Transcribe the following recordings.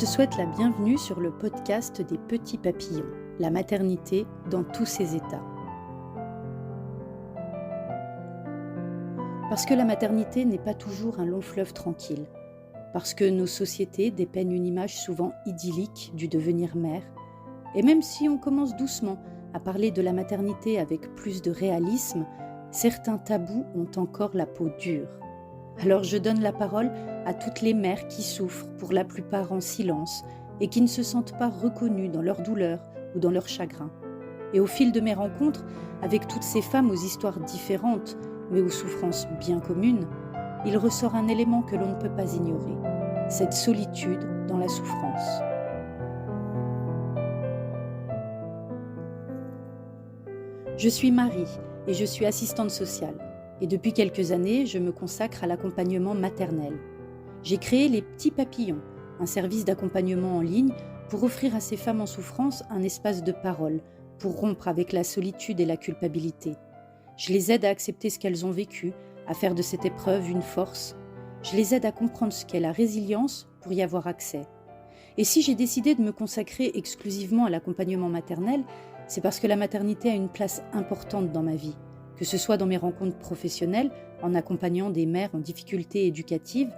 te souhaite la bienvenue sur le podcast des petits papillons, la maternité dans tous ses états. Parce que la maternité n'est pas toujours un long fleuve tranquille, parce que nos sociétés dépeignent une image souvent idyllique du devenir mère, et même si on commence doucement à parler de la maternité avec plus de réalisme, certains tabous ont encore la peau dure. Alors je donne la parole à toutes les mères qui souffrent, pour la plupart en silence, et qui ne se sentent pas reconnues dans leur douleur ou dans leur chagrin. Et au fil de mes rencontres avec toutes ces femmes aux histoires différentes, mais aux souffrances bien communes, il ressort un élément que l'on ne peut pas ignorer, cette solitude dans la souffrance. Je suis Marie et je suis assistante sociale. Et depuis quelques années, je me consacre à l'accompagnement maternel. J'ai créé les Petits Papillons, un service d'accompagnement en ligne pour offrir à ces femmes en souffrance un espace de parole, pour rompre avec la solitude et la culpabilité. Je les aide à accepter ce qu'elles ont vécu, à faire de cette épreuve une force. Je les aide à comprendre ce qu'est la résilience pour y avoir accès. Et si j'ai décidé de me consacrer exclusivement à l'accompagnement maternel, c'est parce que la maternité a une place importante dans ma vie. Que ce soit dans mes rencontres professionnelles, en accompagnant des mères en difficulté éducative,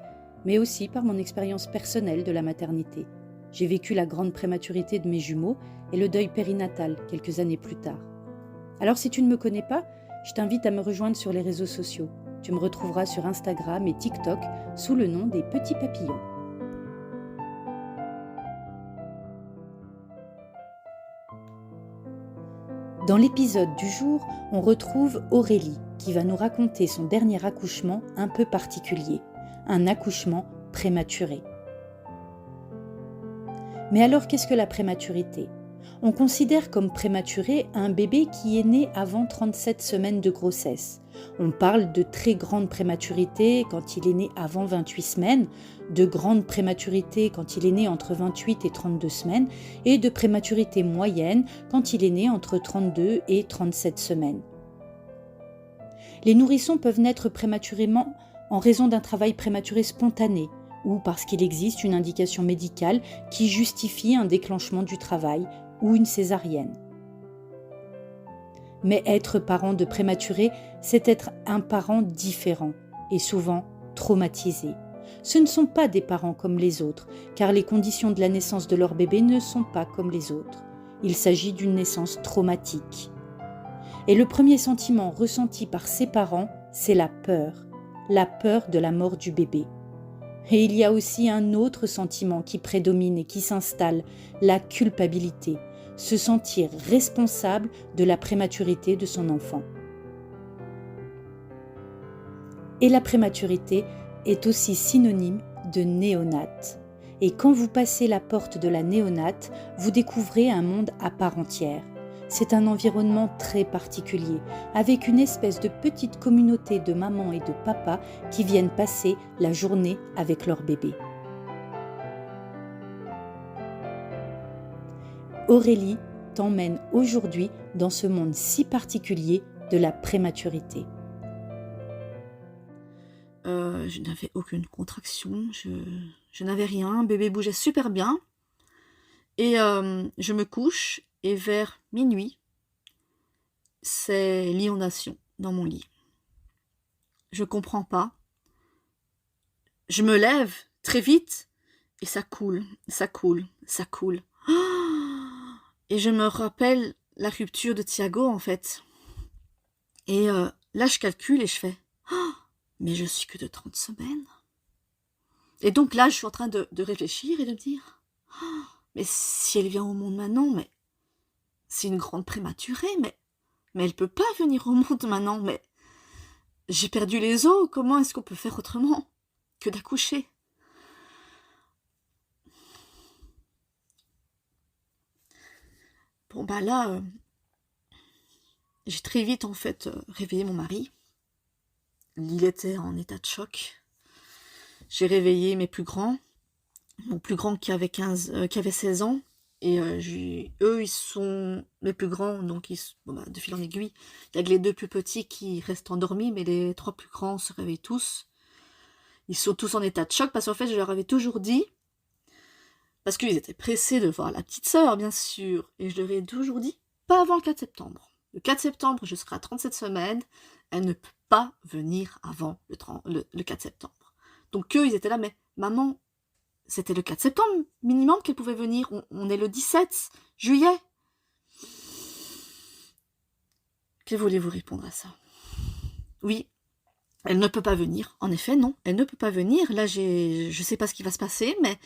mais aussi par mon expérience personnelle de la maternité. J'ai vécu la grande prématurité de mes jumeaux et le deuil périnatal quelques années plus tard. Alors si tu ne me connais pas, je t'invite à me rejoindre sur les réseaux sociaux. Tu me retrouveras sur Instagram et TikTok sous le nom des Petits Papillons. Dans l'épisode du jour, on retrouve Aurélie qui va nous raconter son dernier accouchement un peu particulier, un accouchement prématuré. Mais alors qu'est-ce que la prématurité ? On considère comme prématuré un bébé qui est né avant 37 semaines de grossesse. On parle de très grande prématurité quand il est né avant 28 semaines, de grande prématurité quand il est né entre 28 et 32 semaines, et de prématurité moyenne quand il est né entre 32 et 37 semaines. Les nourrissons peuvent naître prématurément en raison d'un travail prématuré spontané, ou parce qu'il existe une indication médicale qui justifie un déclenchement du travail, ou une césarienne. Mais être parent de prématuré, c'est être un parent différent et souvent traumatisé. Ce ne sont pas des parents comme les autres, car les conditions de la naissance de leur bébé ne sont pas comme les autres. Il s'agit d'une naissance traumatique. Et le premier sentiment ressenti par ces parents, c'est la peur de la mort du bébé. Et il y a aussi un autre sentiment qui prédomine et qui s'installe, la culpabilité, se sentir responsable de la prématurité de son enfant. Et la prématurité est aussi synonyme de néonate. Et quand vous passez la porte de la néonate, vous découvrez un monde à part entière. C'est un environnement très particulier, avec une espèce de petite communauté de mamans et de papas qui viennent passer la journée avec leur bébé. Aurélie t'emmène aujourd'hui dans ce monde si particulier de la prématurité. Je n'avais aucune contraction, je n'avais rien, bébé bougeait super bien. Et je me couche et vers minuit, c'est l'inondation dans mon lit. Je comprends pas. Je me lève très vite et ça coule, ça coule, ça coule. Et je me rappelle la rupture de Thiago en fait. Et là je calcule et je fais mais je suis que de 30 semaines. Et donc là je suis en train de réfléchir et de me dire mais si elle vient au monde maintenant, mais c'est une grande prématurée, mais elle peut pas venir au monde maintenant, mais j'ai perdu les os, comment est-ce qu'on peut faire autrement que d'accoucher ? Bon bah là, j'ai très vite en fait réveillé mon mari. Il était en état de choc. J'ai réveillé mes plus grands. Mon plus grand qui avait 16 ans. Et eux, ils sont les plus grands, donc de fil en aiguille. Il y a que les deux plus petits qui restent endormis, mais les trois plus grands se réveillent tous. Ils sont tous en état de choc, parce qu'en fait, je leur avais toujours dit, parce qu'ils étaient pressés de voir la petite sœur, bien sûr. Et je leur ai toujours dit, pas avant le 4 septembre. Le 4 septembre, je serai à 37 semaines. Elle ne peut pas venir avant le 4 septembre. Donc eux, ils étaient là, mais maman, c'était le 4 septembre minimum qu'elle pouvait venir. On est le 17 juillet. Que voulez-vous répondre à ça? Oui, elle ne peut pas venir. En effet, non, elle ne peut pas venir. Là, je sais pas ce qui va se passer, mais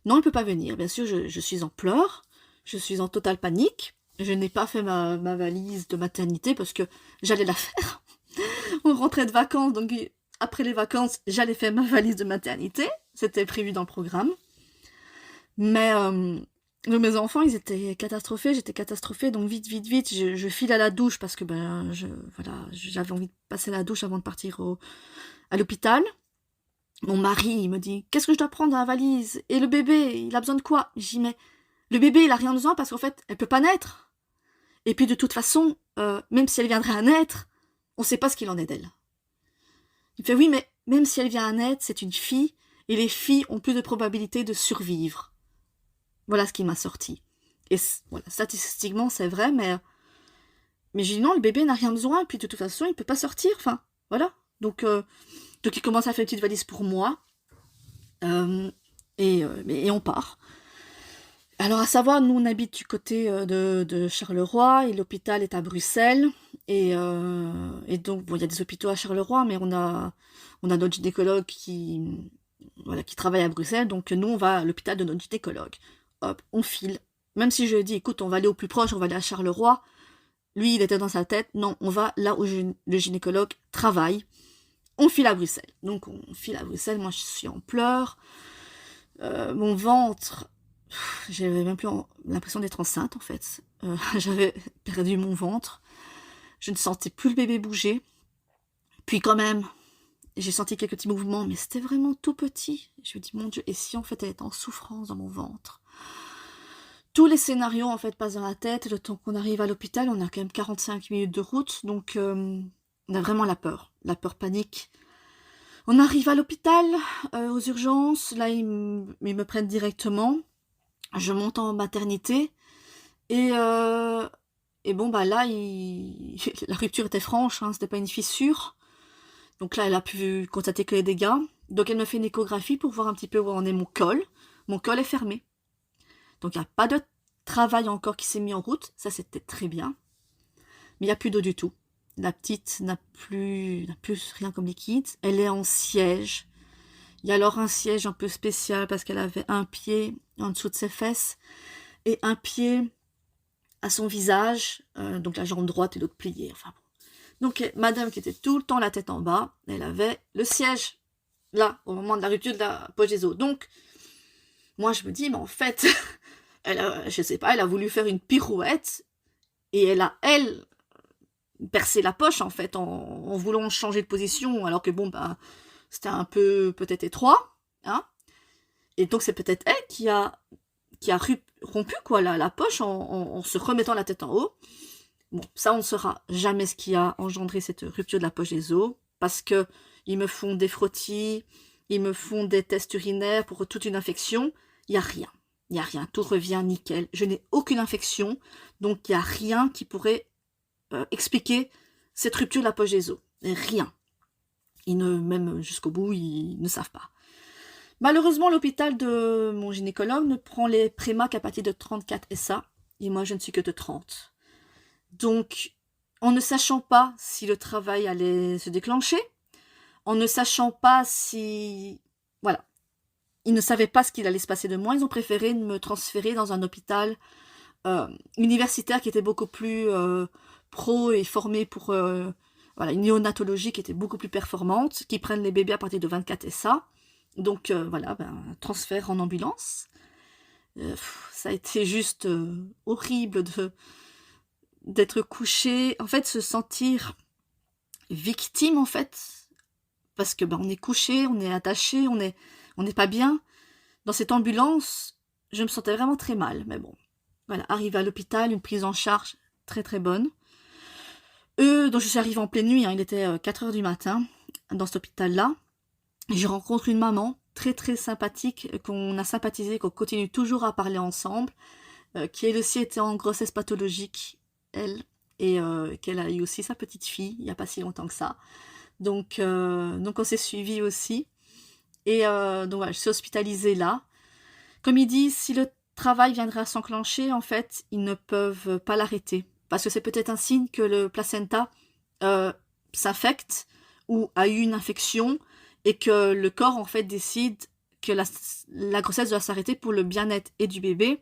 non, elle peut pas venir. Bien sûr, je suis en pleurs. Je suis en totale panique. Je n'ai pas fait ma valise de maternité parce que j'allais la faire. On rentrait de vacances, donc après les vacances, j'allais faire ma valise de maternité. C'était prévu dans le programme. Mais mes enfants, ils étaient catastrophés, j'étais catastrophée, donc vite, je file à la douche parce que j'avais envie de passer la douche avant de partir à l'hôpital. Mon mari, il me dit, qu'est-ce que je dois prendre dans la valise? Et le bébé, il a besoin de quoi? J'y mets. Le bébé, il a rien besoin parce qu'en fait, elle peut pas naître. Et puis de toute façon, même si elle viendrait à naître, on sait pas ce qu'il en est d'elle. Il me fait, oui, mais même si elle vient à naître, c'est une fille, et les filles ont plus de probabilité de survivre. Voilà ce qui m'a sorti. Et voilà, statistiquement, c'est vrai, mais j'ai dit non, le bébé n'a rien besoin, et puis de toute façon, il peut pas sortir, enfin, voilà. Donc il commence à faire une petite valise pour moi, et on part. Alors, à savoir, nous, on habite du côté de Charleroi, et l'hôpital est à Bruxelles, et donc, bon, il y a des hôpitaux à Charleroi, mais on a notre gynécologue qui travaille à Bruxelles, donc nous, on va à l'hôpital de notre gynécologue. Hop, on file. Même si je lui ai dit, écoute, on va aller au plus proche, on va aller à Charleroi, lui, il était dans sa tête, non, on va là où le gynécologue travaille. On file à Bruxelles. Donc, on file à Bruxelles, moi, je suis en pleurs. Mon ventre, j'avais même plus l'impression d'être enceinte, en fait. J'avais perdu mon ventre. Je ne sentais plus le bébé bouger. Puis quand même, j'ai senti quelques petits mouvements, mais c'était vraiment tout petit. Je me dis, mon Dieu, et si en fait elle est en souffrance dans mon ventre? Tous les scénarios en fait passent dans la tête, et le temps qu'on arrive à l'hôpital, on a quand même 45 minutes de route, donc on a vraiment la peur panique. On arrive à l'hôpital, aux urgences, là ils me prennent directement, je monte en maternité, et bon bah là, la rupture était franche, hein, c'était pas une fissure. Donc là, elle a pu constater que les dégâts. Donc elle me fait une échographie pour voir un petit peu où en est mon col. Mon col est fermé. Donc il n'y a pas de travail encore qui s'est mis en route. Ça, c'était très bien. Mais il n'y a plus d'eau du tout. La petite n'a plus rien comme liquide. Elle est en siège. Il y a alors un siège un peu spécial parce qu'elle avait un pied en dessous de ses fesses et un pied à son visage. Donc la jambe droite et l'autre pliée. Enfin bon. Donc, madame qui était tout le temps la tête en bas, elle avait le siège, là, au moment de la rupture de la poche des os. Donc, moi, je me dis, mais en fait, je sais pas, elle a voulu faire une pirouette, et elle a percé la poche, en fait, en voulant changer de position, alors que, bon, bah, c'était un peu, peut-être étroit, hein. Et donc, c'est peut-être elle qui a rompu, quoi, la poche en se remettant la tête en haut. Bon, ça, on ne saura jamais ce qui a engendré cette rupture de la poche des os, parce que ils me font des frottis, ils me font des tests urinaires pour toute une infection. Il n'y a rien, tout revient nickel. Je n'ai aucune infection, donc il n'y a rien qui pourrait expliquer cette rupture de la poche des os. Rien. Même jusqu'au bout, ils ne savent pas. Malheureusement, l'hôpital de mon gynécologue ne prend les préma qu'à partir de 34 SA, et moi, je ne suis que de 30. Donc, en ne sachant pas si le travail allait se déclencher, en ne sachant pas si... Voilà. Ils ne savaient pas ce qu'il allait se passer de moi. Ils ont préféré me transférer dans un hôpital universitaire qui était beaucoup plus pro et formé pour une néonatologie qui était beaucoup plus performante, qui prennent les bébés à partir de 24 SA. Donc, transfert en ambulance. Ça a été juste horrible d'être couché, en fait, se sentir victime, en fait, parce que on est couché, on est attaché, on n'est pas bien. Dans cette ambulance, je me sentais vraiment très mal, mais bon. Voilà, arrivé à l'hôpital, une prise en charge très très bonne. Donc je suis arrivée en pleine nuit, hein, il était 4h du matin, dans cet hôpital-là. Et je rencontre une maman très très sympathique, qu'on a sympathisé, qu'on continue toujours à parler ensemble, qui elle aussi était en grossesse pathologique, elle, et qu'elle a eu aussi sa petite fille, il n'y a pas si longtemps que ça. Donc on s'est suivis aussi. Et donc voilà, je suis hospitalisée là. Comme ils disent, si le travail viendrait à s'enclencher, en fait, ils ne peuvent pas l'arrêter. Parce que c'est peut-être un signe que le placenta s'infecte ou a eu une infection et que le corps, en fait, décide que la grossesse doit s'arrêter pour le bien-être et du bébé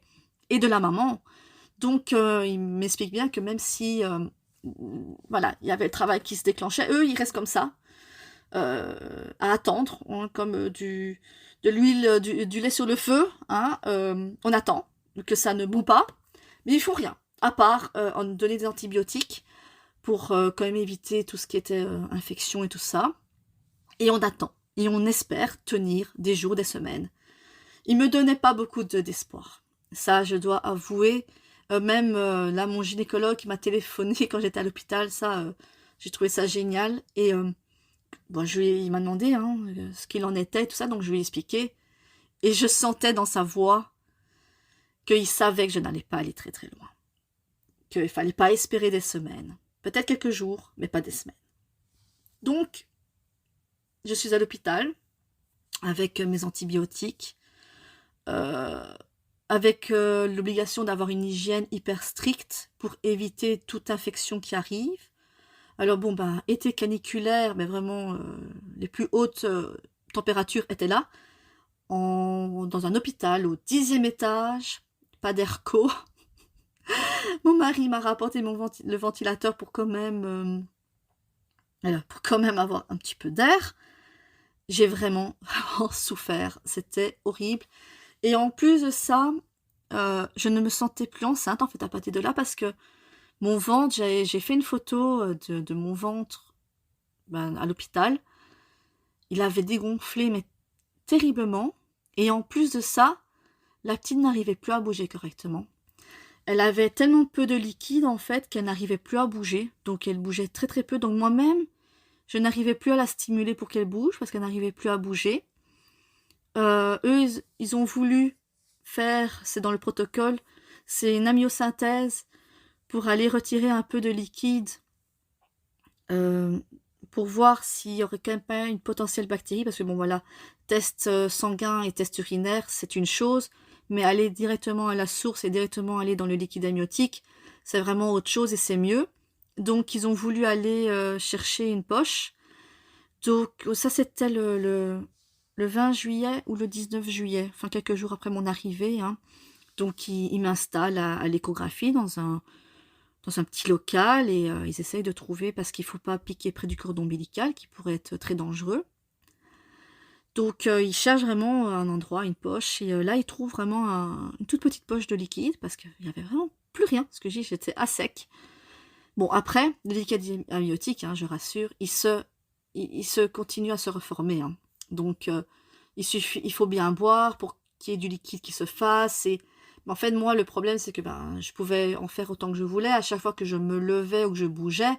et de la maman. Donc, il m'explique bien que même si, voilà, il y avait le travail qui se déclenchait, eux, ils restent comme ça, à attendre, hein, comme de l'huile, du lait sur le feu, hein, on attend que ça ne boue pas, mais ils font rien, à part en donner des antibiotiques pour quand même éviter tout ce qui était infection et tout ça, et on attend, et on espère tenir des jours, des semaines. Il me donnait pas beaucoup d'espoir, ça je dois avouer, même là mon gynécologue m'a téléphoné quand j'étais à l'hôpital, ça j'ai trouvé ça génial, et bon, il m'a demandé hein, ce qu'il en était, tout ça, donc je lui ai expliqué. Et je sentais dans sa voix qu'il savait que je n'allais pas aller très très loin. Qu'il ne fallait pas espérer des semaines. Peut-être quelques jours, mais pas des semaines. Donc, je suis à l'hôpital avec mes antibiotiques, avec l'obligation d'avoir une hygiène hyper stricte pour éviter toute infection qui arrive. Alors bon, ben, été caniculaire, mais vraiment, les plus hautes températures étaient là, dans un hôpital au 10e étage, pas d'airco. Mon mari m'a rapporté le ventilateur pour quand même avoir un petit peu d'air. J'ai vraiment, vraiment souffert, c'était horrible. Et en plus de ça, je ne me sentais plus enceinte, en fait, à partir de là, parce que mon ventre, j'ai fait une photo de mon ventre à l'hôpital. Il avait dégonflé, mais terriblement. Et en plus de ça, la petite n'arrivait plus à bouger correctement. Elle avait tellement peu de liquide, en fait, qu'elle n'arrivait plus à bouger. Donc, elle bougeait très très peu. Donc, moi-même, je n'arrivais plus à la stimuler pour qu'elle bouge, parce qu'elle n'arrivait plus à bouger. Eux, ils ont voulu faire, c'est dans le protocole, c'est une amyosynthèse pour aller retirer un peu de liquide pour voir s'il y aurait quand même pas une potentielle bactérie, parce que bon voilà, test sanguin et test urinaire, c'est une chose, mais aller directement à la source et directement aller dans le liquide amniotique, c'est vraiment autre chose et c'est mieux. Donc ils ont voulu aller chercher une poche. Donc ça c'était le 20 juillet ou le 19 juillet, enfin quelques jours après mon arrivée, hein. Donc ils m'installent à l'échographie dans un petit local et ils essayent de trouver, parce qu'il ne faut pas piquer près du cordon ombilical qui pourrait être très dangereux. Donc ils cherchent vraiment un endroit, une poche, et là ils trouvent vraiment une toute petite poche de liquide, parce qu'il n'y avait vraiment plus rien, parce que j'étais à sec. Bon, après, le liquide amniotique, hein, je rassure, il se continue à se reformer, hein. Donc il faut bien boire pour qu'il y ait du liquide qui se fasse, et mais en fait, moi, le problème, c'est que je pouvais en faire autant que je voulais. À chaque fois que je me levais ou que je bougeais,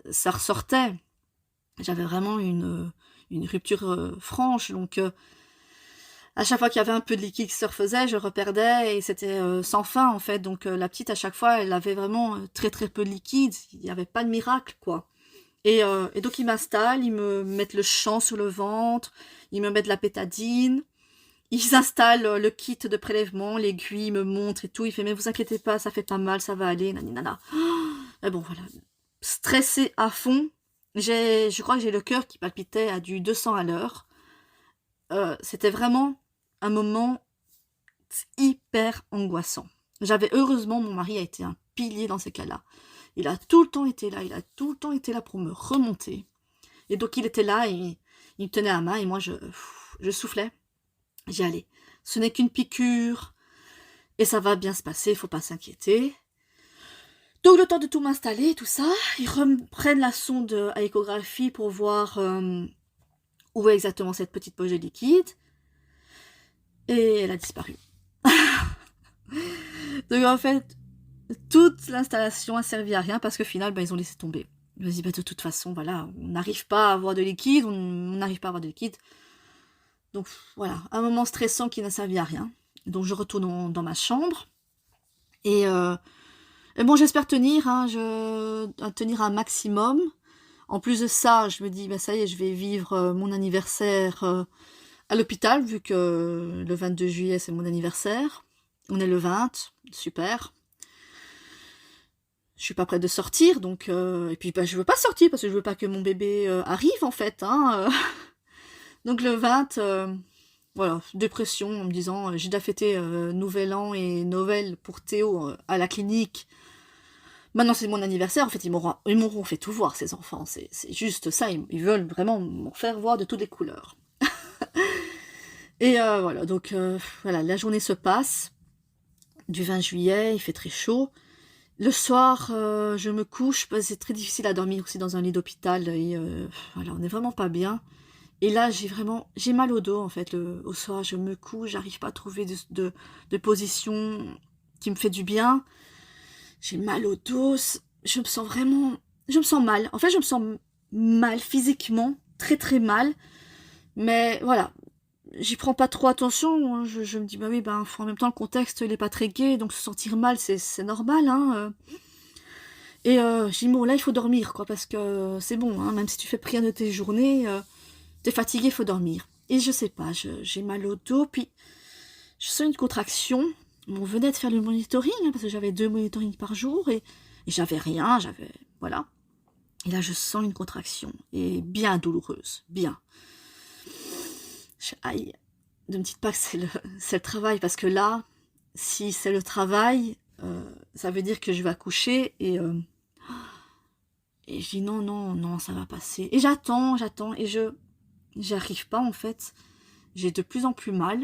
ça ressortait. J'avais vraiment une rupture franche. Donc, à chaque fois qu'il y avait un peu de liquide qui se refaisait, je reperdais et c'était sans fin, en fait. Donc, la petite, à chaque fois, elle avait vraiment très, très peu de liquide. Il n'y avait pas de miracle, quoi. Et donc, ils m'installent, ils me mettent le chant sur le ventre, ils me mettent de la bétadine. Ils installent le kit de prélèvement, l'aiguille, me montrent et tout. Il fait, mais vous inquiétez pas, ça fait pas mal, ça va aller, naninana. Mais bon, voilà. Stressée à fond. Je crois que j'ai le cœur qui palpitait à du 200 à l'heure. C'était vraiment un moment hyper angoissant. Heureusement, mon mari a été un pilier dans ces cas-là. Il a tout le temps été là, pour me remonter. Et donc, il était là, et il me tenait à la main, et moi, je soufflais. J'y allais. Ce n'est qu'une piqûre et ça va bien se passer, il faut pas s'inquiéter. Donc le temps de tout m'installer, tout ça, ils reprennent la sonde à échographie pour voir où est exactement cette petite poche de liquide. Et elle a disparu. Donc en fait, toute l'installation a servi à rien, parce qu'au final, ils ont laissé tomber. Ils m'ont dit, de toute façon, voilà, on n'arrive pas à avoir de liquide, Donc voilà, un moment stressant qui n'a servi à rien. Donc je retourne dans ma chambre. Et bon, j'espère tenir, hein, tenir un maximum. En plus de ça, je me dis, bah, ça y est, je vais vivre mon anniversaire à l'hôpital, vu que le 22 juillet, c'est mon anniversaire. On est le 20, super. Je suis pas prête de sortir, donc... et puis, bah, je veux pas sortir, parce que je veux pas que mon bébé arrive, en fait. Hein, donc le 20, voilà, dépression, en me disant, j'ai déjà fêté Nouvel An et Noël pour Théo à la clinique. Maintenant, c'est mon anniversaire. En fait, ils m'auront fait tout voir, ces enfants. C'est juste ça. Ils veulent vraiment m'en faire voir de toutes les couleurs. Et voilà, donc voilà, la journée se passe. Du 20 juillet, il fait très chaud. Le soir, je me couche. C'est très difficile à dormir aussi dans un lit d'hôpital. Et voilà, on n'est vraiment pas bien. Et là, j'ai mal au dos, en fait. Au soir, je me couche. J'arrive pas à trouver de position qui me fait du bien. J'ai mal au dos, je me sens mal. En fait, je me sens mal physiquement, très très mal. Mais voilà, j'y prends pas trop attention. Hein. Je me dis, bah oui, ben, en même temps, le contexte, il est pas très gai, donc se sentir mal, c'est normal. Hein. Et je dis, bon, là, il faut dormir, quoi, parce que c'est bon, hein, même si tu fais rien de tes journées, t'es fatigué, il faut dormir. Et je sais pas, j'ai mal au dos, puis je sens une contraction. On venait de faire le monitoring, hein, parce que j'avais 2 monitorings par jour, et j'avais rien, voilà. Et là, je sens une contraction, et bien douloureuse, bien. Aïe, ne me dites pas que c'est le travail, parce que là, si c'est le travail, ça veut dire que je vais accoucher, et je dis non, ça va passer. Et j'attends, et j'arrive pas, en fait. J'ai de plus en plus mal.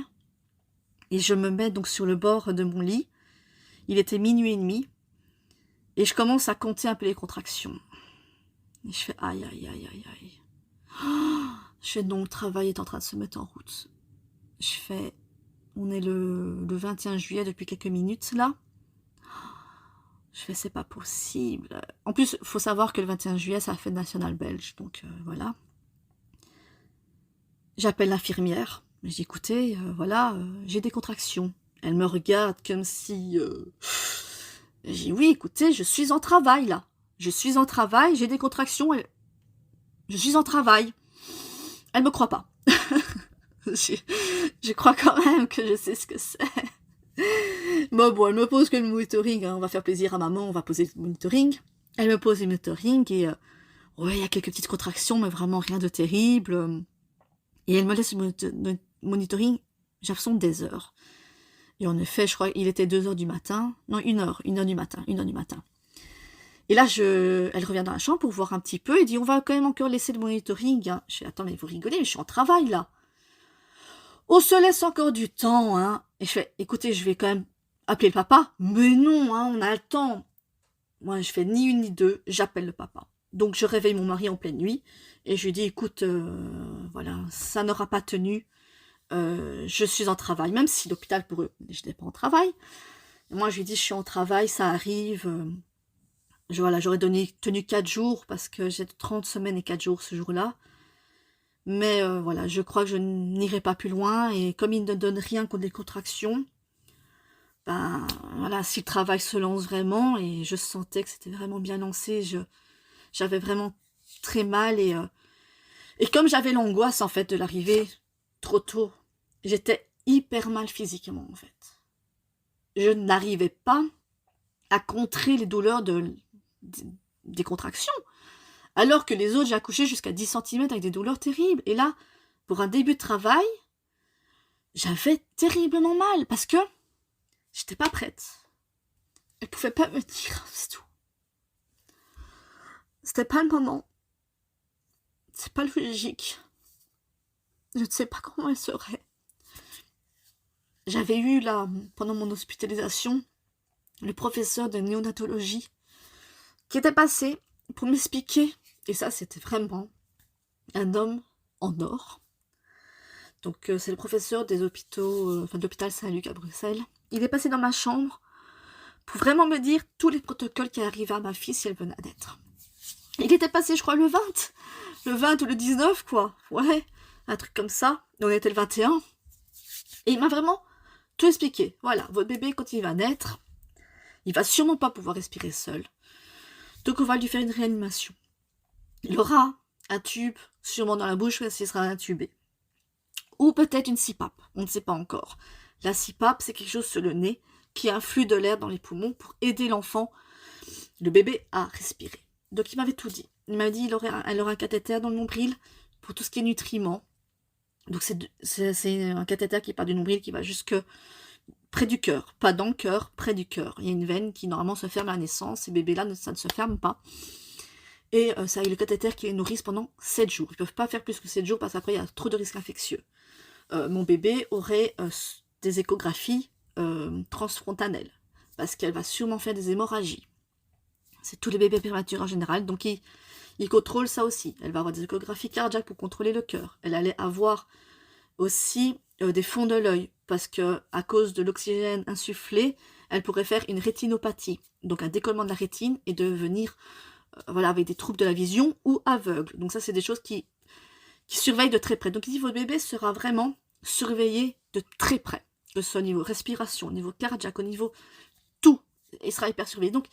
Et je me mets donc sur le bord de mon lit. Il était 00h30. Et je commence à compter un peu les contractions. Et je fais aïe. Je fais non, le travail est en train de se mettre en route. Je fais, on est le 21 juillet depuis quelques minutes là. Je fais, c'est pas possible. En plus, il faut savoir que le 21 juillet, c'est la fête nationale belge. Donc voilà. J'appelle l'infirmière. Je dis, écoutez, voilà, j'ai des contractions. Elle me regarde comme si... Je dis, oui, écoutez, je suis en travail, là. Je suis en travail, j'ai des contractions. Je suis en travail. Elle me croit pas. je crois quand même que je sais ce que c'est. Bon, elle me pose que le monitoring. Hein, on va faire plaisir à maman, on va poser le monitoring. Elle me pose le monitoring et... ouais, il y a quelques petites contractions, mais vraiment rien de terrible. Et elle me laisse le monitoring, j'ai l'impression des heures. Et en effet, je crois qu'il était 2h du matin. Non, 1h du matin. Et là, elle revient dans la chambre pour voir un petit peu et dit, on va quand même encore laisser le monitoring. Hein. Je dis, attends, mais vous rigolez, mais je suis en travail, là. On se laisse encore du temps, hein. Et je fais, écoutez, je vais quand même appeler le papa. Mais non, hein, on a le temps. Moi, je fais ni une ni deux, j'appelle le papa. Donc, je réveille mon mari en pleine nuit et je lui dis, écoute, voilà, ça n'aura pas tenu. Je suis en travail, même si l'hôpital pour eux, je n'étais pas en travail. Moi, je lui dis, je suis en travail, ça arrive. Voilà, j'aurais tenu 4 jours parce que j'ai 30 semaines et 4 jours ce jour-là. Mais voilà, je crois que je n'irai pas plus loin. Et comme il ne donne rien contre les contractions, ben voilà, si le travail se lance vraiment, et je sentais que c'était vraiment bien lancé, j'avais vraiment très mal. Et comme j'avais l'angoisse, en fait, de l'arrivée trop tôt, j'étais hyper mal physiquement, en fait. Je n'arrivais pas à contrer les douleurs des contractions. Alors que les autres, j'ai accouché jusqu'à 10 cm avec des douleurs terribles. Et là, pour un début de travail, j'avais terriblement mal parce que j'étais pas prête. Elle pouvait pas me dire, c'est tout. C'était pas le moment. C'est pas logique. Je ne sais pas comment elle serait. J'avais eu là, pendant mon hospitalisation, le professeur de néonatologie qui était passé pour m'expliquer, et ça c'était vraiment un homme en or. Donc c'est le professeur des hôpitaux, de l'hôpital Saint-Luc à Bruxelles. Il est passé dans ma chambre pour vraiment me dire tous les protocoles qui arrivaient à ma fille si elle venait d'être. Il était passé, je crois, le 20 ou le 19, quoi. Ouais, un truc comme ça. On était le 21. Et il m'a vraiment tout expliqué. Voilà, votre bébé, quand il va naître, il va sûrement pas pouvoir respirer seul. Donc on va lui faire une réanimation. Il aura un tube, sûrement dans la bouche, parce qu'il sera intubé. Ou peut-être une CPAP, on ne sait pas encore. La CPAP, c'est quelque chose sur le nez qui influe de l'air dans les poumons pour aider l'enfant, le bébé, à respirer. Donc il m'avait tout dit. Il m'a dit elle aurait un cathéter dans le nombril pour tout ce qui est nutriments. Donc c'est un cathéter qui part du nombril qui va jusque près du cœur. Pas dans le cœur, près du cœur. Il y a une veine qui normalement se ferme à la naissance. Ces bébés-là, ça ne se ferme pas. Et ça a eu le cathéter qui les nourrissent pendant 7 jours. Ils ne peuvent pas faire plus que 7 jours parce qu'après il y a trop de risques infectieux. Mon bébé aurait des échographies transfrontales parce qu'elle va sûrement faire des hémorragies. C'est tous les bébés prématurés en général, donc il contrôle ça aussi. Elle va avoir des échographies cardiaques pour contrôler le cœur. Elle allait avoir aussi des fonds de l'œil parce que à cause de l'oxygène insufflé, elle pourrait faire une rétinopathie, donc un décollement de la rétine et devenir voilà, avec des troubles de la vision ou aveugle. Donc ça, c'est des choses qui surveillent de très près. Donc il dit votre bébé sera vraiment surveillé de très près, que ce soit au niveau respiration, au niveau cardiaque, au niveau tout, il sera hyper surveillé. Donc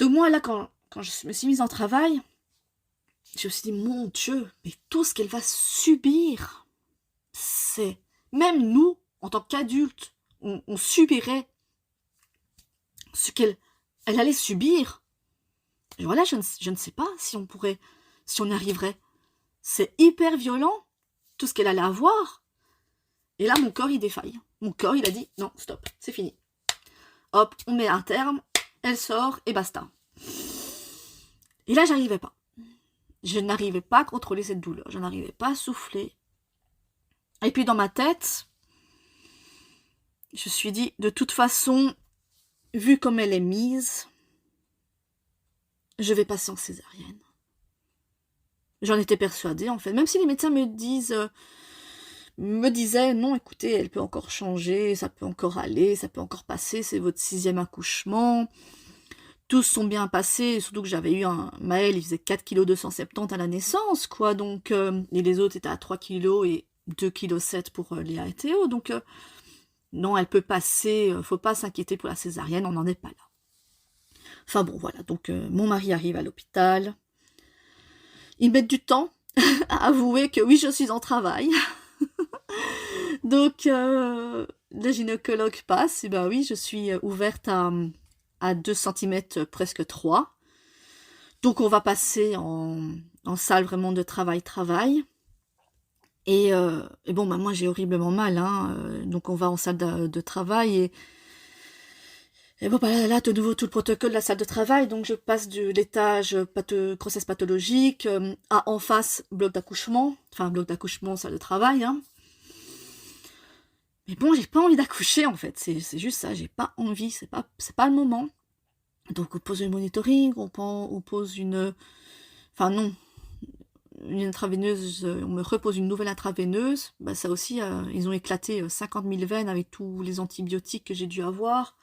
moi là, quand je me suis mise en travail, je me suis dit, mon Dieu, mais tout ce qu'elle va subir, c'est... Même nous, en tant qu'adultes, on subirait ce qu'elle allait subir. Et voilà, je ne sais pas si on pourrait, si on y arriverait. C'est hyper violent, tout ce qu'elle allait avoir. Et là, mon corps, il défaille. Mon corps, il a dit, non, stop, c'est fini. Hop, on met un terme, elle sort, et basta. Et là, j'arrivais pas. Je n'arrivais pas à contrôler cette douleur. Je n'arrivais pas à souffler. Et puis, dans ma tête, je me suis dit, de toute façon, vu comme elle est mise, je vais passer en césarienne. J'en étais persuadée, en fait. Même si les médecins me disaient, non, écoutez, elle peut encore changer, ça peut encore aller, ça peut encore passer, c'est votre 6e accouchement. Tous sont bien passés, surtout que j'avais eu un... Maël, il faisait 4,270 kg à la naissance, quoi, donc... et les autres étaient à 3 kg et 2,7 kg pour Léa et Théo, donc... non, elle peut passer, faut pas s'inquiéter pour la césarienne, on n'en est pas là. Enfin bon, voilà, donc mon mari arrive à l'hôpital. Ils mettent du temps à avouer que oui, je suis en travail. Donc, le gynécologue passe, et ben oui, je suis ouverte à 2 cm, presque 3. Donc, on va passer en salle vraiment de travail. Et bon, bah, moi, j'ai horriblement mal, hein, donc on va en salle de travail, et bon, bah, là, de nouveau, tout le protocole de la salle de travail, donc je passe de l'étage grossesse pathologique à en face, bloc d'accouchement, salle de travail, hein. Mais bon, j'ai pas envie d'accoucher, en fait, c'est juste ça, j'ai pas envie, c'est pas le moment. Donc on pose le monitoring, on pose une... Enfin non, une intraveineuse, on me repose une nouvelle intraveineuse, bah ça aussi, ils ont éclaté 50 000 veines avec tous les antibiotiques que j'ai dû avoir.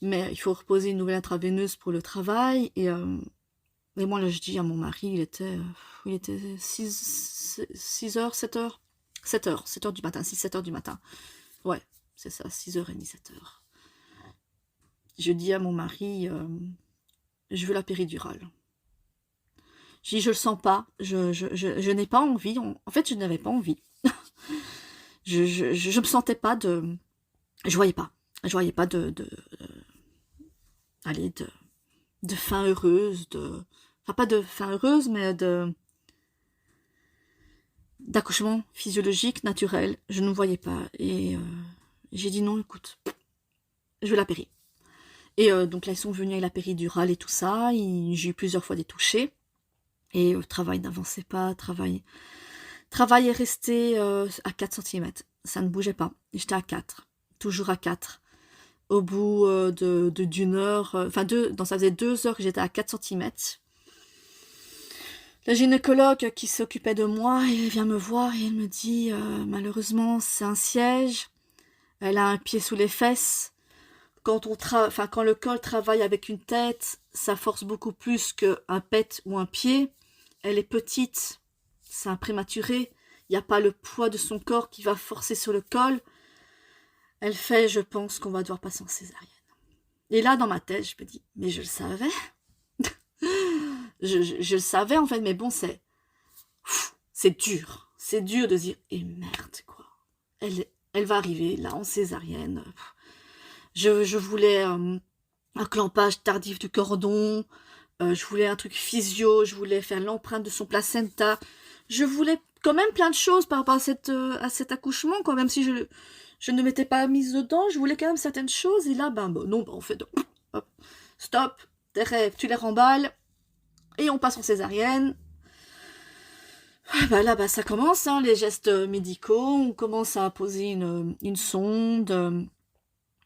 Mais il faut reposer une nouvelle intraveineuse pour le travail. Et moi, là, je dis à mon mari, il était 6 heures, 7 heures. 7 heures du matin, 7 heures du matin. Ouais, c'est ça, 6h30, 7 heures. Je dis à mon mari, je veux la péridurale. Je dis, je le sens pas, je n'ai pas envie. En fait, je n'avais pas envie. je me sentais pas de... Je voyais pas de fin heureuse, enfin pas de fin heureuse, mais d'accouchement physiologique, naturel, je ne voyais pas. Et j'ai dit non, écoute, je veux la péri. Et donc là, ils sont venus avec la péridurale et tout ça, j'ai eu plusieurs fois des touchés, et travail n'avançait pas, travail est resté à 4 cm, ça ne bougeait pas, j'étais à 4, toujours à 4. Au bout d'une heure, ça faisait 2 heures que j'étais à 4 cm. La gynécologue qui s'occupait de moi, elle vient me voir et elle me dit malheureusement c'est un siège, elle a un pied sous les fesses. Quand le col travaille avec une tête, ça force beaucoup plus qu'un pet ou un pied. Elle est petite, c'est un prématuré, il n'y a pas le poids de son corps qui va forcer sur le col. Elle fait, je pense qu'on va devoir passer en césarienne. Et là, dans ma tête, je me dis, mais je le savais. je le savais, en fait, mais bon, c'est dur. C'est dur de se dire, et merde, quoi. Elle va arriver, là, en césarienne. Je voulais un clampage tardif du cordon, je voulais un truc physio, je voulais faire l'empreinte de son placenta. Je voulais quand même plein de choses par rapport à cet accouchement, quoi, même si je ne m'étais pas mise dedans, je voulais quand même certaines choses, et là, non, on fait hop, stop, tes rêves, tu les remballes, et on passe en césarienne. Là, ça commence, hein, les gestes médicaux, on commence à poser une sonde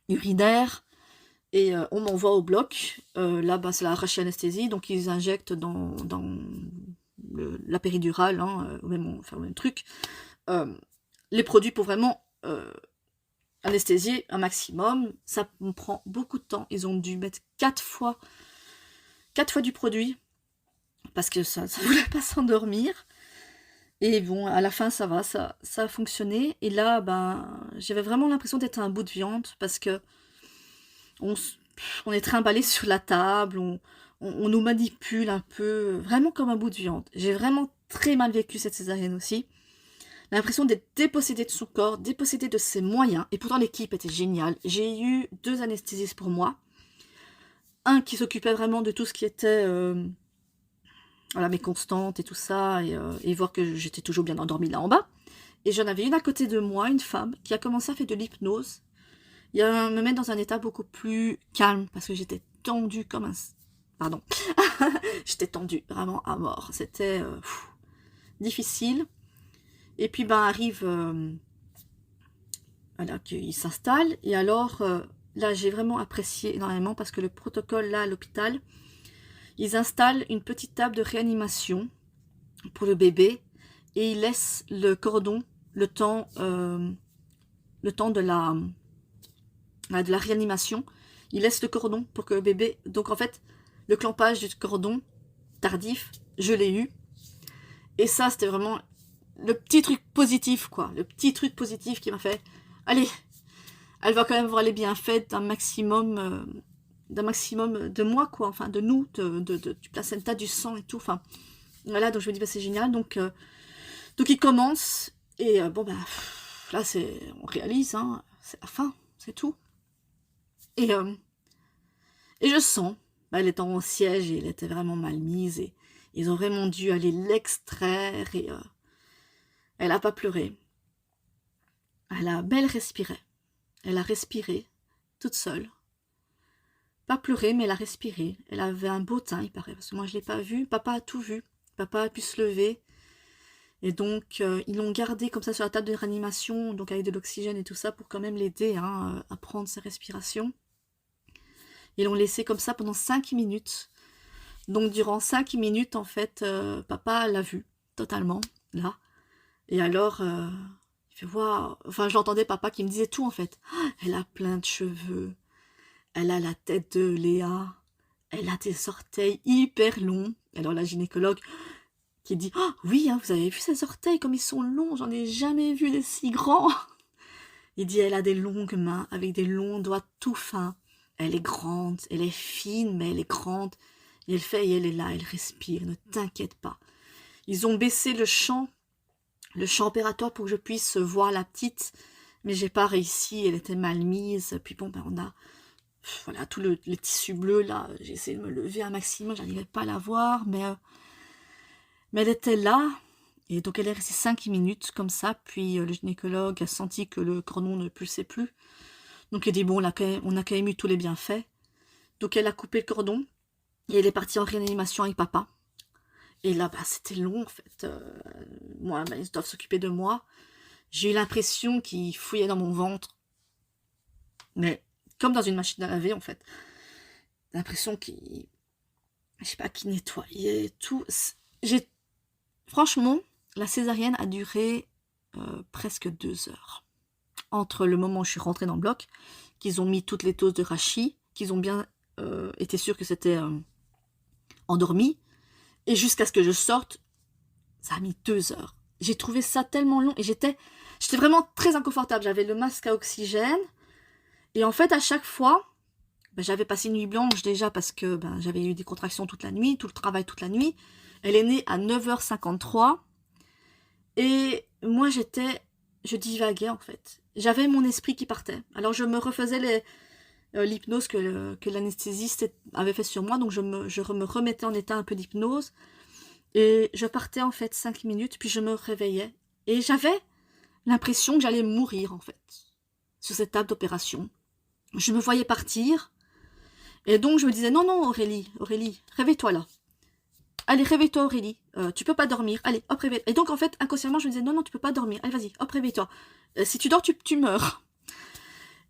urinaire, et on m'envoie au bloc. Là, c'est la rachianesthésie, donc ils injectent dans la péridurale, hein, au même truc, les produits pour vraiment anesthésier un maximum. Ça me prend beaucoup de temps. Ils ont dû mettre 4 fois du produit, parce que ça ne voulait pas s'endormir. Et bon, à la fin, ça va, ça a fonctionné. Et là, j'avais vraiment l'impression d'être un bout de viande, parce que on est trimballé sur la table, on nous manipule un peu, vraiment comme un bout de viande. J'ai vraiment très mal vécu cette césarienne aussi. L'impression d'être dépossédée de son corps, dépossédée de ses moyens. Et pourtant, l'équipe était géniale. J'ai eu 2 anesthésistes pour moi. Un qui s'occupait vraiment de tout ce qui était mes constantes et tout ça, et voir que j'étais toujours bien endormie là en bas. Et j'en avais une à côté de moi, une femme, qui a commencé à faire de l'hypnose. Et à me mettre dans un état beaucoup plus calme, parce que j'étais tendue comme un... Pardon. J'étais tendue vraiment à mort. C'était difficile. Et puis arrive qu'il s'installe. Et alors, là, j'ai vraiment apprécié énormément, parce que le protocole, là, à l'hôpital, ils installent une petite table de réanimation pour le bébé, et ils laissent le cordon le temps de la réanimation. Ils laissent le cordon pour que le bébé... Donc en fait, le clampage du cordon tardif, je l'ai eu. Et ça, c'était vraiment le petit truc positif, quoi. Le petit truc positif qui m'a fait... Allez, elle va quand même voir les bienfaits d'un maximum de moi, quoi. Enfin, de nous, du placenta, du sang et tout. Enfin, voilà, donc je me dis, c'est génial. Donc il commence. Et là, on réalise, hein, c'est la fin, c'est tout. Et je sens, elle était en siège et elle était vraiment mal mise, et ils ont vraiment dû aller l'extraire, et elle n'a pas pleuré. Elle respirait. Elle a respiré, toute seule. Pas pleuré, mais elle a respiré. Elle avait un beau teint, il paraît, parce que moi je ne l'ai pas vu. Papa a tout vu. Papa a pu se lever. Et donc, ils l'ont gardé comme ça sur la table de réanimation, donc avec de l'oxygène et tout ça, pour quand même l'aider à prendre ses respirations. Ils l'ont laissé comme ça pendant 5 minutes. Donc, durant 5 minutes, en fait, papa l'a vu, totalement, là. Et alors, il fait, waouh. Enfin, j'entendais papa qui me disait tout, en fait. Elle a plein de cheveux. Elle a la tête de Léa. Elle a des orteils hyper longs. Alors, la gynécologue qui dit, oh, oui, hein, vous avez vu ses orteils, comme ils sont longs. J'en ai jamais vu des si grands. Il dit, elle a des longues mains, avec des longs doigts tout fins. Elle est grande, elle est fine, mais elle est grande. Et elle fait, et elle est là, elle respire, ne t'inquiète pas. Ils ont baissé le champ opératoire pour que je puisse voir la petite, mais j'ai pas réussi, elle était mal mise. Puis bon, on a, voilà, tout le tissu bleu, là, j'ai essayé de me lever un maximum, j'arrivais pas à la voir, mais elle était là, et donc elle est restée 5 minutes comme ça, puis le gynécologue a senti que le cordon ne pulsait plus. Donc il dit, bon, on a quand même eu tous les bienfaits. Donc elle a coupé le cordon, et elle est partie en réanimation avec papa. Et là, c'était long, en fait. Moi, ils doivent s'occuper de moi. J'ai eu l'impression qu'ils fouillaient dans mon ventre. Mais comme dans une machine à laver, en fait. L'impression qu'ils... Je sais pas, qu'ils nettoyaient tout. Franchement, la césarienne a duré presque 2 heures. Entre le moment où je suis rentrée dans le bloc, qu'ils ont mis toutes les doses de rachis, qu'ils ont bien été sûrs que c'était endormi, et jusqu'à ce que je sorte, Ça a mis 2 heures. J'ai trouvé ça tellement long et j'étais vraiment très inconfortable. J'avais le masque à oxygène et en fait à chaque fois, j'avais passé une nuit blanche déjà parce que j'avais eu des contractions toute la nuit, tout le travail toute la nuit. Elle est née à 9h53 et moi je divaguais en fait. J'avais mon esprit qui partait. Alors je me refaisais l'hypnose que l'anesthésiste avait fait sur moi, donc je me remettais en état un peu d'hypnose. Et je partais en fait 5 minutes, puis je me réveillais. Et j'avais l'impression que j'allais mourir en fait, sur cette table d'opération. Je me voyais partir, et donc je me disais, non, Aurélie, réveille-toi là. Allez, réveille-toi Aurélie, tu peux pas dormir, allez, hop, réveille. Et donc en fait, inconsciemment, je me disais, non, tu peux pas dormir, allez, vas-y, hop, réveille-toi. Si tu dors, tu meurs.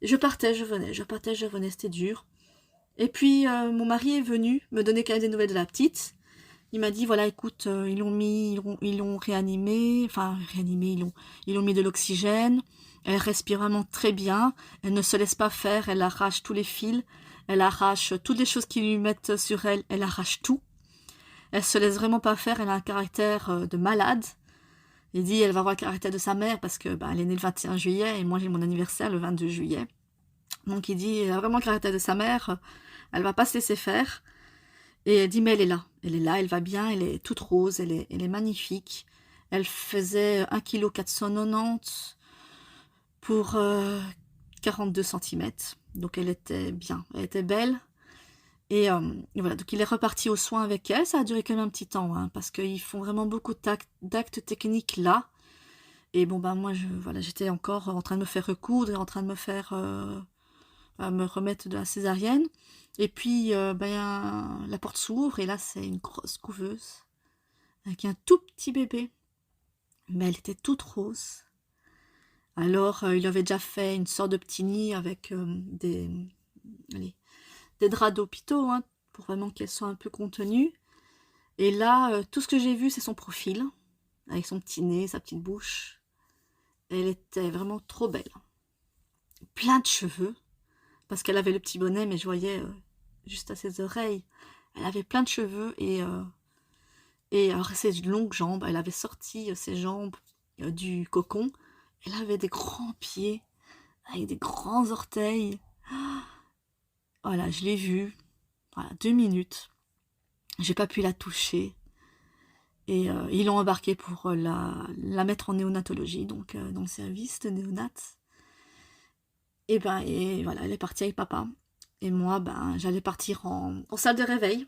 Je partais, je venais, c'était dur. Et puis mon mari est venu me donner quand même des nouvelles de la petite. Il m'a dit, voilà, écoute, ils l'ont réanimé, ils l'ont mis de l'oxygène, elle respire vraiment très bien, elle ne se laisse pas faire, elle arrache tous les fils, elle arrache toutes les choses qu'ils lui mettent sur elle, elle arrache tout. Elle se laisse vraiment pas faire, elle a un caractère de malade. Il dit, elle va avoir le caractère de sa mère parce que elle est née le 21 juillet et moi j'ai mon anniversaire le 22 juillet. Donc il dit, elle a vraiment le caractère de sa mère, elle va pas se laisser faire. Et elle dit, mais elle est là, elle va bien, elle est toute rose, elle est magnifique. Elle faisait 1,490 kg pour 42 cm. Donc elle était bien, elle était belle. Et voilà, donc il est reparti aux soins avec elle. Ça a duré quand même un petit temps, hein, parce qu'ils font vraiment beaucoup d'actes techniques là. Et bon, moi, j'étais encore en train de me faire recoudre et en train de me faire me remettre de la césarienne. Et puis, la porte s'ouvre et là, c'est une grosse couveuse avec un tout petit bébé. Mais elle était toute rose. Alors, il avait déjà fait une sorte de petit nid avec des draps d'hôpitaux, hein, pour vraiment qu'elle soit un peu contenue. Et là, tout ce que j'ai vu, c'est son profil, avec son petit nez, sa petite bouche. Elle était vraiment trop belle. Plein de cheveux, parce qu'elle avait le petit bonnet, mais je voyais juste à ses oreilles. Elle avait plein de cheveux et alors ses longues jambes, elle avait sorti ses jambes du cocon. Elle avait des grands pieds, avec des grands orteils. Voilà, je l'ai vue. Voilà, 2 minutes. J'ai pas pu la toucher. Et ils l'ont embarquée pour la mettre en néonatologie, donc dans le service de néonat. Et voilà, elle est partie avec papa. Et moi, j'allais partir en salle de réveil.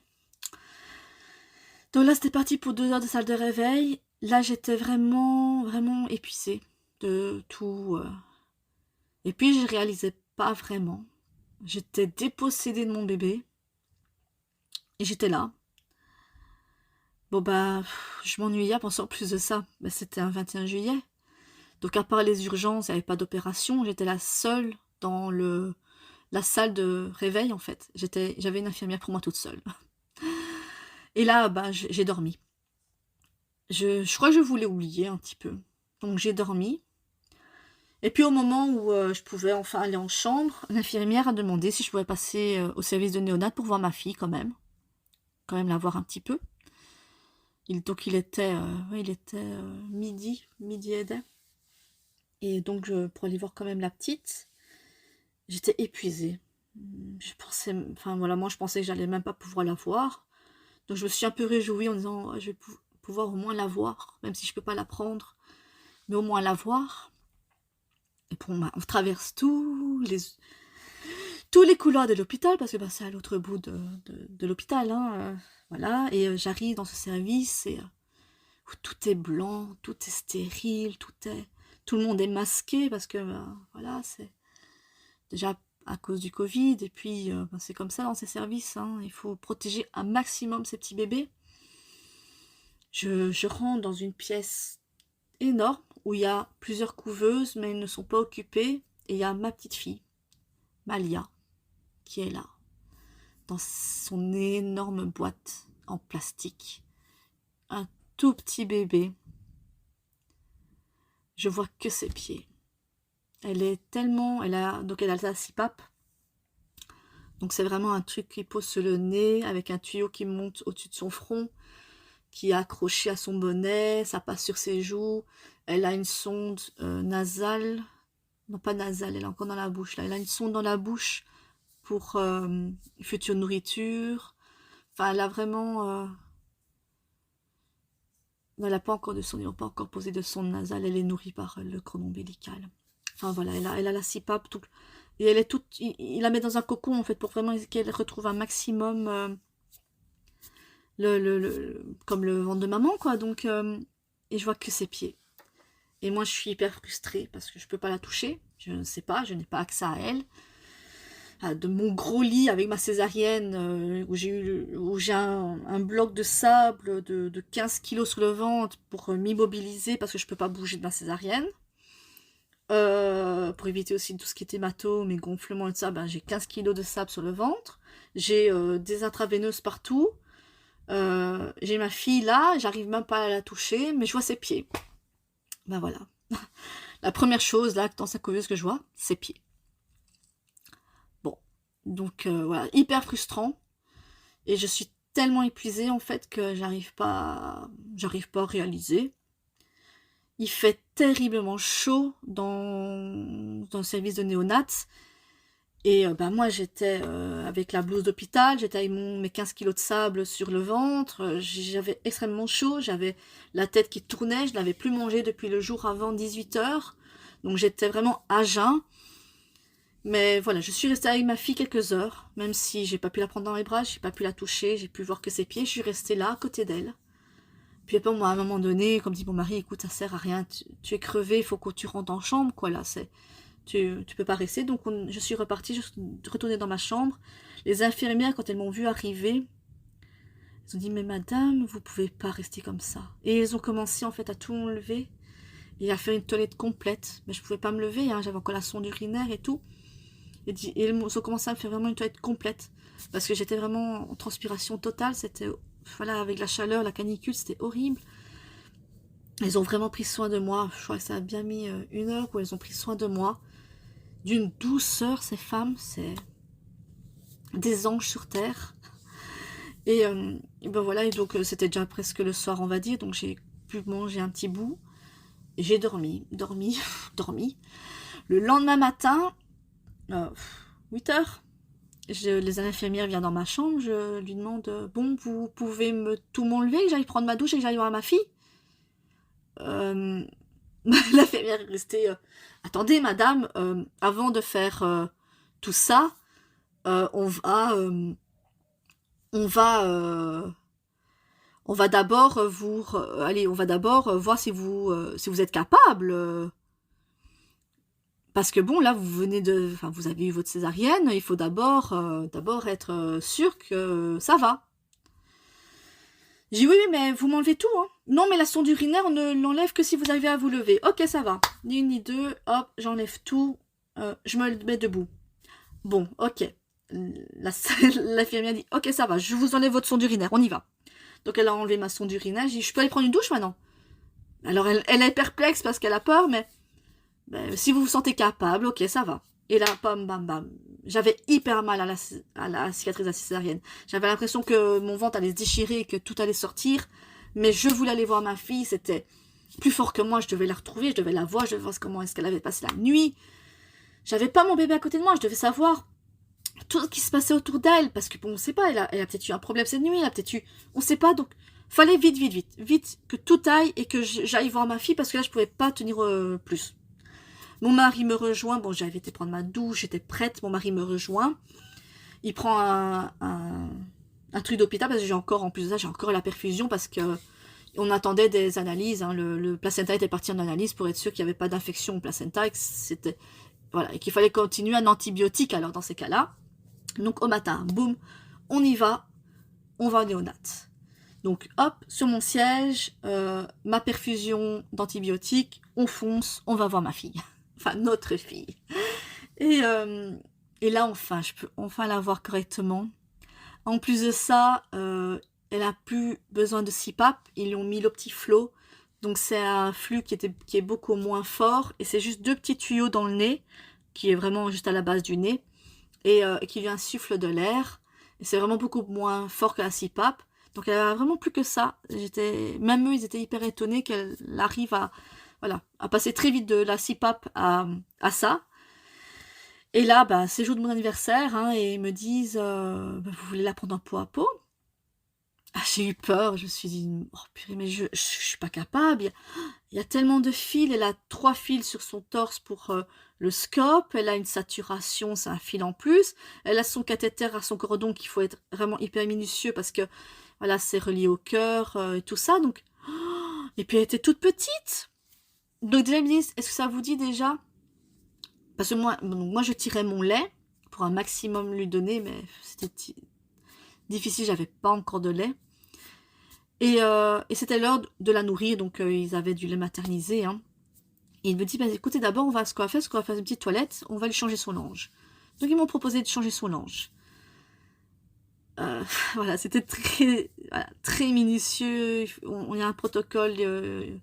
Donc là, c'était parti pour 2 heures de salle de réveil. Là, j'étais vraiment, vraiment épuisée de tout. Et puis, je réalisais pas vraiment. J'étais dépossédée de mon bébé. Et j'étais là. Bon, je m'ennuyais à penser en plus de ça. C'était un 21 juillet. Donc, à part les urgences, il n'y avait pas d'opération. J'étais la seule dans la salle de réveil, en fait. J'avais une infirmière pour moi toute seule. Et là, j'ai dormi. Je crois que je voulais oublier un petit peu. Donc, j'ai dormi. Et puis, au moment où je pouvais enfin aller en chambre, l'infirmière a demandé si je pouvais passer au service de néonat pour voir ma fille, quand même. Quand même la voir un petit peu. Donc, il était midi et des. Et donc, pour aller voir quand même la petite, j'étais épuisée. Je pensais que j'allais même pas pouvoir la voir. Donc je me suis un peu réjouie en disant, je vais pouvoir au moins la voir, même si je peux pas la prendre, mais au moins la voir. Et puis on traverse tous les couloirs de l'hôpital, parce que c'est à l'autre bout de l'hôpital, hein, voilà. Et j'arrive dans ce service et où tout est blanc, tout est stérile, tout le monde est masqué, parce que voilà, c'est déjà à cause du Covid, et puis c'est comme ça dans ces services, hein, il faut protéger un maximum ces petits bébés. Je rentre dans une pièce énorme, où il y a plusieurs couveuses, mais elles ne sont pas occupées, et il y a ma petite fille, Malia, qui est là, dans son énorme boîte en plastique, un tout petit bébé. Je vois que ses pieds. Elle a sa CPAP. Donc c'est vraiment un truc qui pose sur le nez, avec un tuyau qui monte au-dessus de son front, qui est accrochée à son bonnet, ça passe sur ses joues. Elle a une sonde nasale, non pas nasale, elle est encore dans la bouche là. Elle a une sonde dans la bouche pour future nourriture. Enfin, elle a vraiment... Non, elle n'a pas encore de sonde, ils n'ont pas encore posé de sonde nasale, elle est nourrie par le cordon ombilical. Enfin voilà, elle a la CPAP, tout, et elle est toute... Il la met dans un cocon en fait, pour vraiment qu'elle retrouve un maximum... comme le ventre de maman, quoi. Donc, et je vois que ses pieds. Et moi, je suis hyper frustrée parce que je peux pas la toucher. Je ne sais pas, je n'ai pas accès à elle. De mon gros lit avec ma césarienne, où j'ai un bloc de sable de 15 kilos sur le ventre pour m'immobiliser parce que je peux pas bouger de ma césarienne. Pour éviter aussi tout ce qui est hématome et gonflement et tout ça, ben, j'ai 15 kilos de sable sur le ventre. J'ai des intraveineuses partout. J'ai ma fille là, j'arrive même pas à la toucher, mais je vois ses pieds. Ben voilà. La première chose là, dans sa couveuse que je vois, ses pieds. Bon. Donc voilà, hyper frustrant. Et je suis tellement épuisée en fait que j'arrive pas à réaliser. Il fait terriblement chaud dans le service de néonat. Et ben moi j'étais avec la blouse d'hôpital, j'étais avec mes 15 kilos de sable sur le ventre, j'avais extrêmement chaud, j'avais la tête qui tournait, je n'avais plus mangé depuis le jour avant 18h, donc j'étais vraiment à jeun. Mais voilà, je suis restée avec ma fille quelques heures, même si j'ai pas pu la prendre dans les bras, j'ai pas pu la toucher, j'ai pu voir que ses pieds, je suis restée là à côté d'elle. Puis après, moi, à un moment donné, comme dit mon mari, écoute, ça sert à rien, tu es crevé, il faut que tu rentres en chambre, quoi, là, c'est... Tu peux pas rester, donc je suis repartie, je suis retournée dans ma chambre. Les infirmières, quand elles m'ont vue arriver, elles ont dit, mais madame, vous pouvez pas rester comme ça. Et elles ont commencé en fait à tout enlever et à faire une toilette complète. Mais je pouvais pas me lever, hein, j'avais encore la sonde urinaire et tout. Et elles ont commencé à me faire vraiment une toilette complète. Parce que j'étais vraiment en transpiration totale, c'était, voilà, avec la chaleur, la canicule, c'était horrible. Elles ont vraiment pris soin de moi, je crois que ça a bien mis 1 heure où elles ont pris soin de moi. D'une douceur, ces femmes, c'est des anges sur terre. Et ben voilà, et donc c'était déjà presque le soir, on va dire, donc j'ai pu manger un petit bout. Et j'ai dormi. Le lendemain matin, 8h, les infirmières viennent dans ma chambre, je lui demande, bon, vous pouvez tout m'enlever, que j'aille prendre ma douche et que j'aille voir ma fille. L'infirmière est restée, attendez madame, avant de faire tout ça, on va d'abord on va d'abord voir si vous êtes capable, parce que bon là vous avez eu votre césarienne, il faut d'abord être sûr que ça va. J'ai dit oui, mais vous m'enlevez tout, hein. Non, mais la sonde urinaire, on ne l'enlève que si vous arrivez à vous lever. Ok, ça va. Ni une ni deux, hop, j'enlève tout, je me mets debout. Bon, ok. L'infirmière dit, ok, ça va, je vous enlève votre sonde urinaire, on y va. Donc elle a enlevé ma sonde urinaire, j'ai dit, je peux aller prendre une douche maintenant? Alors elle est perplexe parce qu'elle a peur, mais si vous vous sentez capable, ok, ça va. Et là, bam, bam, bam. J'avais hyper mal à la cicatrice de la césarienne. J'avais l'impression que mon ventre allait se déchirer et que tout allait sortir. Mais je voulais aller voir ma fille. C'était plus fort que moi. Je devais la retrouver, je devais la voir, je devais voir comment est-ce qu'elle avait passé la nuit. J'avais pas mon bébé à côté de moi. Je devais savoir tout ce qui se passait autour d'elle. Parce que bon, on sait pas. Elle a peut-être eu un problème cette nuit. Elle a peut-être eu... On sait pas. Donc, fallait vite que tout aille et que j'aille voir ma fille. Parce que là, je pouvais pas tenir plus. Mon mari me rejoint, bon j'avais été prendre ma douche, j'étais prête, mon mari me rejoint. Il prend un truc d'hôpital parce que j'ai encore, en plus de ça, j'ai encore la perfusion parce que on attendait des analyses, hein, le placenta était parti en analyse pour être sûr qu'il n'y avait pas d'infection au placenta et et qu'il fallait continuer un antibiotique alors dans ces cas-là. Donc au matin, boum, on y va, on va au néonat. Donc hop, sur mon siège, ma perfusion d'antibiotiques, on fonce, on va voir ma fille. Enfin, notre fille. Et là, enfin, je peux enfin la voir correctement. En plus de ça, elle a plus besoin de CPAP. Ils lui ont mis l'Optiflow. Donc, c'est un flux qui est beaucoup moins fort. Et c'est juste 2 petits tuyaux dans le nez, qui est vraiment juste à la base du nez, et qui lui insuffle de l'air. Et c'est vraiment beaucoup moins fort que la CPAP. Donc elle a vraiment plus que ça. Même eux, ils étaient hyper étonnés qu'elle arrive à passer très vite de la CPAP à ça. Et là, c'est le jour de mon anniversaire, hein, et ils me disent vous voulez la prendre en peau à peau? J'ai eu peur, je me suis dit, oh purée, mais je suis pas capable. Il y a tellement de fils, elle a 3 fils sur son torse pour le scope, elle a une saturation, c'est un fil en plus, elle a son cathéter à son cordon qu'il faut être vraiment hyper minutieux parce que voilà, c'est relié au cœur et tout ça. Donc, et puis elle était toute petite. Donc déjà, ils me disent, est-ce que ça vous dit déjà? Parce que moi, je tirais mon lait pour un maximum lui donner, mais c'était difficile, j'avais pas encore de lait. Et c'était l'heure de la nourrir, donc ils avaient du lait maternisé. Hein. Et il me dit, écoutez, d'abord, ce qu'on va faire une petite toilette, on va lui changer son linge. Donc ils m'ont proposé de changer son linge. Voilà, c'était très minutieux. Il y a un protocole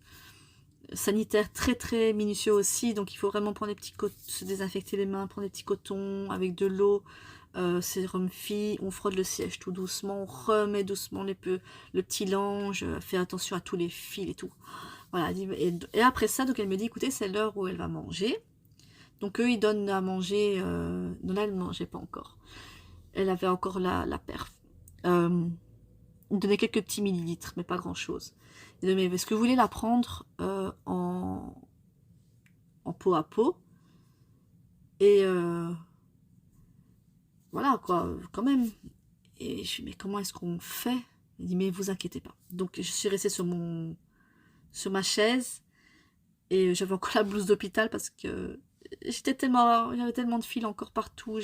sanitaire très très minutieux aussi, donc il faut vraiment prendre se désinfecter les mains, prendre des petits cotons avec de l'eau, sérum fille, on frotte le siège tout doucement, on remet doucement le petit linge, fait attention à tous les fils et tout. Voilà, et après ça, donc elle me dit, écoutez, c'est l'heure où elle va manger. Donc eux, ils donnent à manger, non, elle ne mangeait pas encore. Elle avait encore la perf. Ils donnaient quelques petits millilitres, mais pas grand-chose. Ils disaient, mais est-ce que vous voulez la prendre en peau à peau? Et voilà, quoi, quand même. Et je dis, mais comment est-ce qu'on fait? Il dit, mais vous inquiétez pas. Donc, je suis restée sur ma chaise. Et j'avais encore la blouse d'hôpital parce que j'avais tellement de fils encore partout.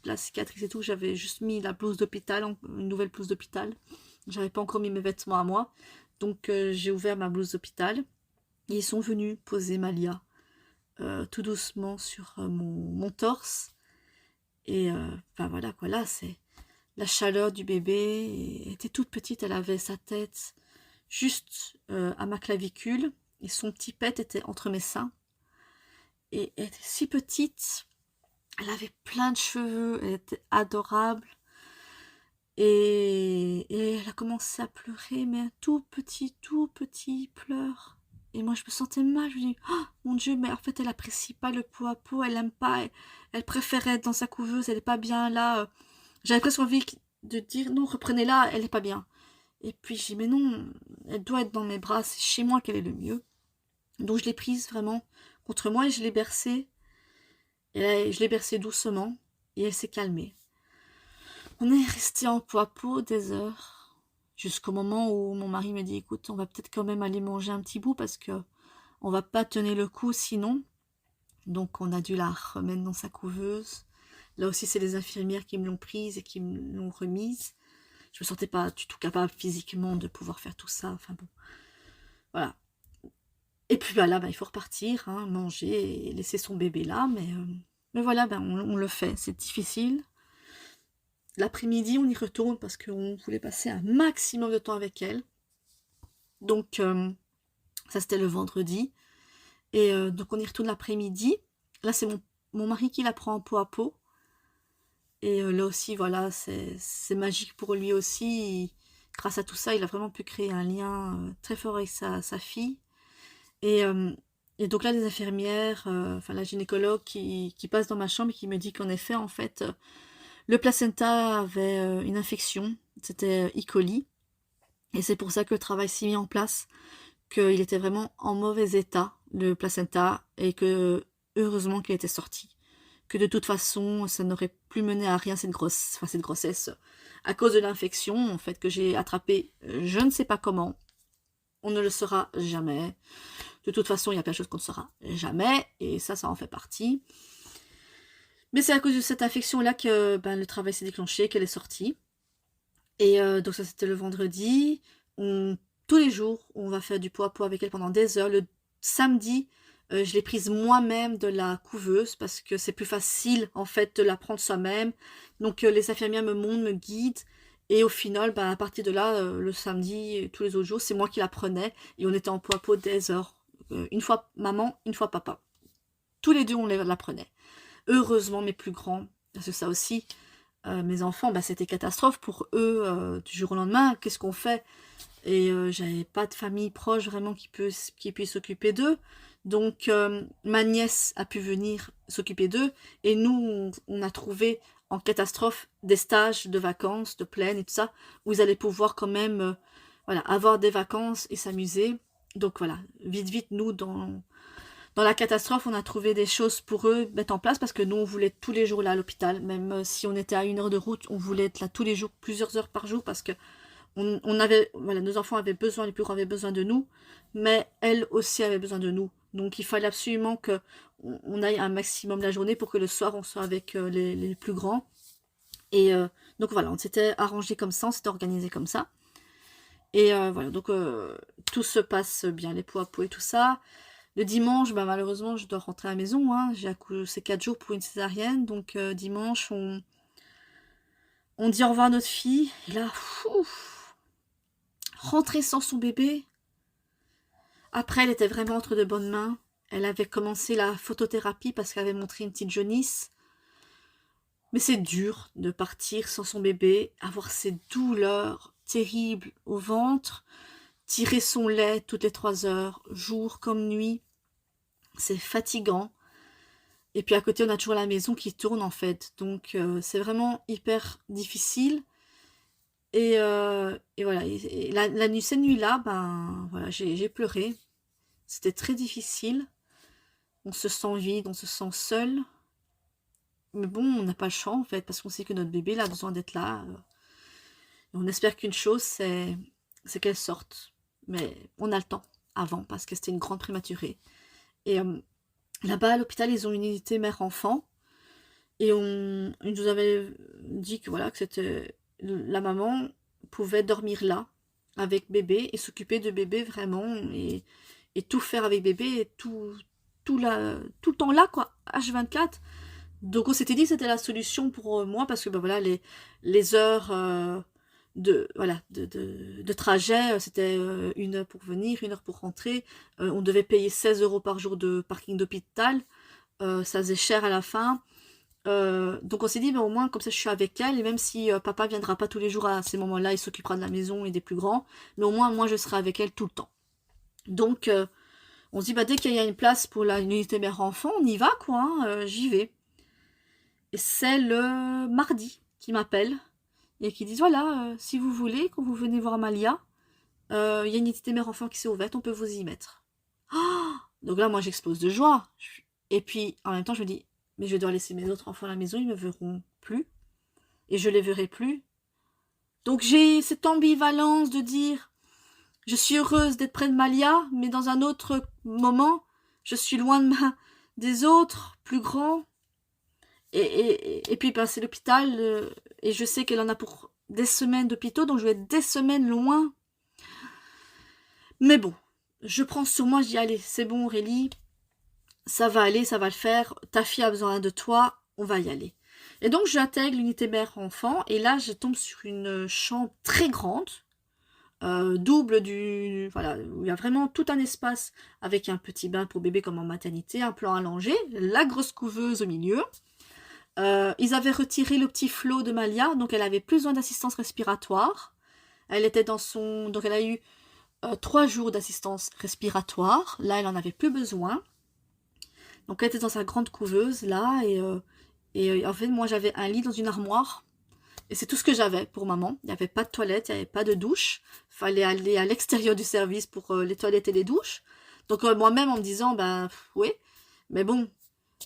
La cicatrice et tout. J'avais juste mis la blouse d'hôpital, une nouvelle blouse d'hôpital. J'avais pas encore mis mes vêtements à moi. Donc, j'ai ouvert ma blouse d'hôpital. Et ils sont venus poser Malia tout doucement sur mon torse. Et voilà quoi, là c'est la chaleur du bébé. Elle était toute petite, elle avait sa tête juste à ma clavicule et son petit pet était entre mes seins. Et elle était si petite, elle avait plein de cheveux, elle était adorable. Et elle a commencé à pleurer, mais un tout petit pleur. Et moi je me sentais mal, je me dis, oh mon Dieu, mais en fait elle apprécie pas le peau à peau, elle aime pas, elle préférait être dans sa couveuse, elle est pas bien là. J'avais presque envie de dire, non, reprenez-la, elle est pas bien. Et puis j'ai dit, mais non, elle doit être dans mes bras, c'est chez moi qu'elle est le mieux. Donc je l'ai prise vraiment contre moi et je l'ai bercée. Et je l'ai bercée doucement et elle s'est calmée. On est resté en peau à peau des heures. Jusqu'au moment où mon mari me dit, écoute, on va peut-être quand même aller manger un petit bout parce que on va pas tenir le coup sinon. Donc on a dû la remettre dans sa couveuse. Là aussi c'est les infirmières qui me l'ont prise et qui me l'ont remise. Je me sentais pas du tout capable physiquement de pouvoir faire tout ça. Enfin bon, voilà. Et puis là, il faut repartir, hein, manger et laisser son bébé là. Mais voilà, on le fait. C'est difficile. L'après-midi, on y retourne parce qu'on voulait passer un maximum de temps avec elle. Donc, ça c'était le vendredi. Et donc, on y retourne l'après-midi. Là, c'est mon mari qui la prend en peau à peau. Et là aussi, voilà, c'est magique pour lui aussi. Grâce à tout ça, il a vraiment pu créer un lien très fort avec sa fille. Et donc là, les infirmières, la gynécologue qui passe dans ma chambre et qui me dit qu'en effet, en fait, le placenta avait une infection, c'était E. coli, et c'est pour ça que le travail s'est mis en place, qu'il était vraiment en mauvais état, le placenta, et que heureusement qu'il était sorti. Que de toute façon, ça n'aurait plus mené à rien cette grossesse, à cause de l'infection, en fait, que j'ai attrapée, je ne sais pas comment, on ne le saura jamais. De toute façon, il y a plein de choses qu'on ne saura jamais, et ça en fait partie. Mais c'est à cause de cette infection-là que le travail s'est déclenché, qu'elle est sortie. Et donc ça, c'était le vendredi. Tous les jours, on va faire du peau à peau avec elle pendant des heures. Le samedi, je l'ai prise moi-même de la couveuse parce que c'est plus facile, en fait, de la prendre soi-même. Donc les infirmières me montrent, me guident. Et au final, à partir de là, le samedi et tous les autres jours, c'est moi qui la prenais. Et on était en peau à peau des heures. Une fois maman, une fois papa. Tous les deux, on la prenait. Heureusement, mes plus grands, parce que ça aussi, mes enfants, bah, c'était catastrophe pour eux du jour au lendemain. Qu'est-ce qu'on fait? Et j'avais pas de famille proche vraiment qui puisse s'occuper d'eux. Donc ma nièce a pu venir s'occuper d'eux. Et nous, on a trouvé en catastrophe des stages de vacances, de plaine et tout ça, où ils allaient pouvoir quand même voilà, avoir des vacances et s'amuser. Donc voilà, vite, vite, nous, dans la catastrophe, on a trouvé des choses pour eux mettre en place parce que nous, on voulait être tous les jours là à l'hôpital. Même si on était à 1 heure de route, on voulait être là tous les jours, plusieurs heures par jour parce que on avait, voilà, nos enfants avaient besoin, les plus grands avaient besoin de nous, mais elles aussi avaient besoin de nous. Donc il fallait absolument que on aille un maximum la journée pour que le soir on soit avec les plus grands. Et donc voilà, on s'était arrangé comme ça, on s'était organisé comme ça. Et voilà, donc tout se passe bien, les pots à pot et tout ça. Le dimanche, bah, malheureusement, je dois rentrer à la maison. Hein. C'est 4 jours pour une césarienne. Donc dimanche, on dit au revoir à notre fille. Et là, rentrer sans son bébé. Après, elle était vraiment entre de bonnes mains. Elle avait commencé la photothérapie parce qu'elle avait montré une petite jaunisse. Mais c'est dur de partir sans son bébé, avoir ces douleurs terribles au ventre, tirer son lait toutes les 3 heures, jour comme nuit. C'est fatigant. Et puis à côté, on a toujours la maison qui tourne en fait. Donc c'est vraiment hyper difficile. Et voilà. Et cette nuit-là, ben voilà, j'ai pleuré. C'était très difficile. On se sent vide, on se sent seul. Mais bon, on n'a pas le choix en fait, parce qu'on sait que notre bébé il a besoin d'être là. Et on espère qu'une chose, c'est qu'elle sorte. Mais on a le temps avant, parce que c'était une grande prématurée. Et là-bas, à l'hôpital, ils ont une unité mère-enfant. Et ils nous avaient dit que voilà, que c'était la maman pouvait dormir là, avec bébé, et s'occuper de bébé vraiment, et tout faire avec bébé, et tout le temps là, quoi, H24. Donc on s'était dit que c'était la solution pour moi, parce que ben voilà, les heures de trajet, c'était 1 heure pour venir, 1 heure pour rentrer. On devait payer 16 € par jour de parking d'hôpital. Ça faisait cher à la fin. Donc on s'est dit, ben, au moins comme ça je suis avec elle, et même si papa viendra pas tous les jours à ces moments-là, il s'occupera de la maison et des plus grands, mais au moins moi je serai avec elle tout le temps. Donc on se dit, bah, dès qu'il y a une place pour la unité mère-enfant, on y va quoi, hein, j'y vais. Et c'est le mardi qui m'appelle et qui disent, voilà, si vous voulez, quand vous venez voir Amalia, il y a une unité mère-enfant qui s'est ouverte, on peut vous y mettre. Oh, donc là, moi, j'explose de joie. Et puis, en même temps, je me dis, mais je dois laisser mes autres enfants à la maison, ils me verront plus. Et je les verrai plus. Donc j'ai cette ambivalence de dire, je suis heureuse d'être près de Malia, mais dans un autre moment, je suis loin des autres, plus grands. Et puis ben, c'est l'hôpital, et je sais qu'elle en a pour des semaines d'hôpitaux, donc je vais être des semaines loin. Mais bon, je prends sur moi, je dis, allez, c'est bon Aurélie, ça va aller, ça va le faire, ta fille a besoin de toi, on va y aller. Et donc j'intègre l'unité mère-enfant, et là je tombe sur une chambre très grande, double voilà, où il y a vraiment tout un espace, avec un petit bain pour bébé comme en maternité, un plan allongé, la grosse couveuse au milieu. Ils avaient retiré le petit flot de Malia, donc elle avait plus besoin d'assistance respiratoire. Elle était dans son... Donc elle a eu 3 jours d'assistance respiratoire. Là, elle en avait plus besoin. Donc elle était dans sa grande couveuse, là. Et en fait, moi, j'avais un lit dans une armoire. Et c'est tout ce que j'avais pour maman. Il n'y avait pas de toilette, il n'y avait pas de douche. Il fallait aller à l'extérieur du service pour les toilettes et les douches. Donc moi-même, en me disant, ben oui, mais bon...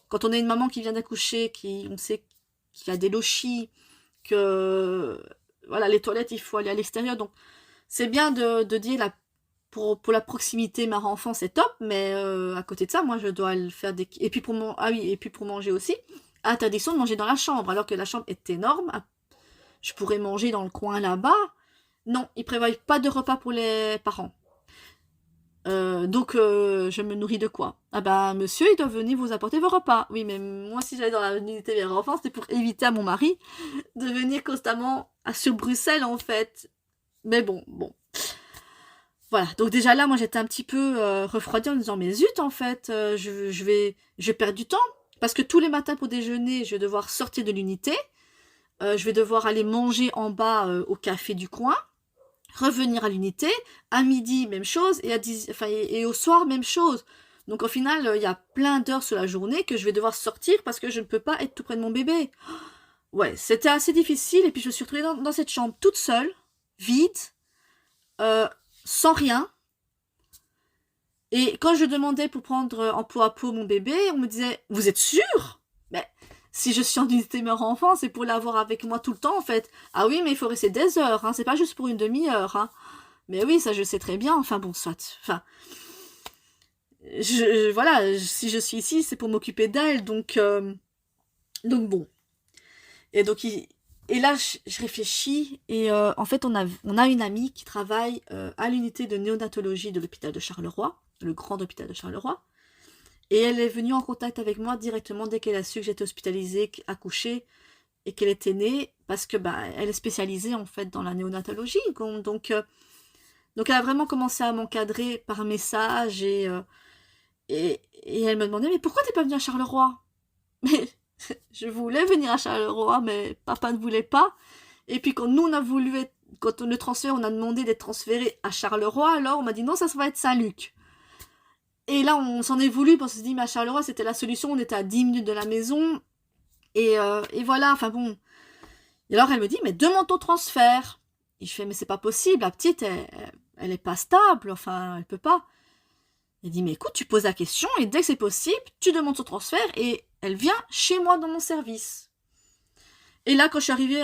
Quand on a une maman qui vient d'accoucher, on sait qu'il y a des lochis, que voilà, les toilettes, il faut aller à l'extérieur. Donc, c'est bien de dire, pour la proximité mère-enfant, c'est top, mais à côté de ça, moi, je dois le faire des... Et puis pour manger aussi, interdiction de manger dans la chambre, alors que la chambre est énorme. Je pourrais manger dans le coin là-bas. Non, ils prévoient pas de repas pour les parents. Donc je me nourris de quoi? Ah bah monsieur, il doit venir vous apporter vos repas. Oui, mais moi si j'allais dans la unité mère-enfant, c'était pour éviter à mon mari de venir constamment sur Bruxelles en fait. Mais bon. Voilà, donc déjà là, moi j'étais un petit peu refroidie en me disant, mais zut en fait, je vais perdre du temps. Parce que tous les matins pour déjeuner, je vais devoir sortir de l'unité, Je vais devoir aller manger en bas au café du coin, revenir à l'unité, à midi, même chose, et au soir, même chose. Donc au final, il y a plein d'heures sur la journée que je vais devoir sortir parce que je ne peux pas être tout près de mon bébé. Ouais, c'était assez difficile, et puis je me suis retrouvée dans cette chambre toute seule, vide, euh, sans rien. Et quand je demandais pour prendre en peau à peau mon bébé, on me disait « Vous êtes sûr ?» Mais si je suis en unité mère enfant, c'est pour l'avoir avec moi tout le temps en fait. Ah oui, mais il faut rester des heures, hein, c'est pas juste pour une demi-heure. Hein. Mais oui, ça je sais très bien, enfin bon, soit. Enfin, voilà, si je suis ici, c'est pour m'occuper d'elle, donc bon. Et donc, et là, je réfléchis, et en fait, on a une amie qui travaille à l'unité de néonatologie de l'hôpital de Charleroi, le grand hôpital de Charleroi, et elle est venue en contact avec moi directement dès qu'elle a su que j'étais hospitalisée, accouchée, et qu'elle était née, parce que bah, elle est spécialisée en fait dans la néonatologie, donc elle a vraiment commencé à m'encadrer par message, et elle me demandait, mais pourquoi t'es pas venue à Charleroi? Mais je voulais venir à Charleroi, mais papa ne voulait pas. Et puis quand nous on a voulu être, quand on le transfert, on a demandé d'être transféré à Charleroi, alors on m'a dit non, ça va être Saint-Luc. Et là on s'en est voulu, parce qu'on s'est dit mais à Charleroi c'était la solution, on était à 10 minutes de la maison. Et voilà, enfin bon. Et alors elle me dit mais demande ton transfert. Et je fais mais c'est pas possible, la petite elle est pas stable, enfin elle peut pas. Elle dit mais écoute, tu poses la question et dès que c'est possible, tu demandes son transfert et elle vient chez moi dans mon service. Et là, quand je suis arrivée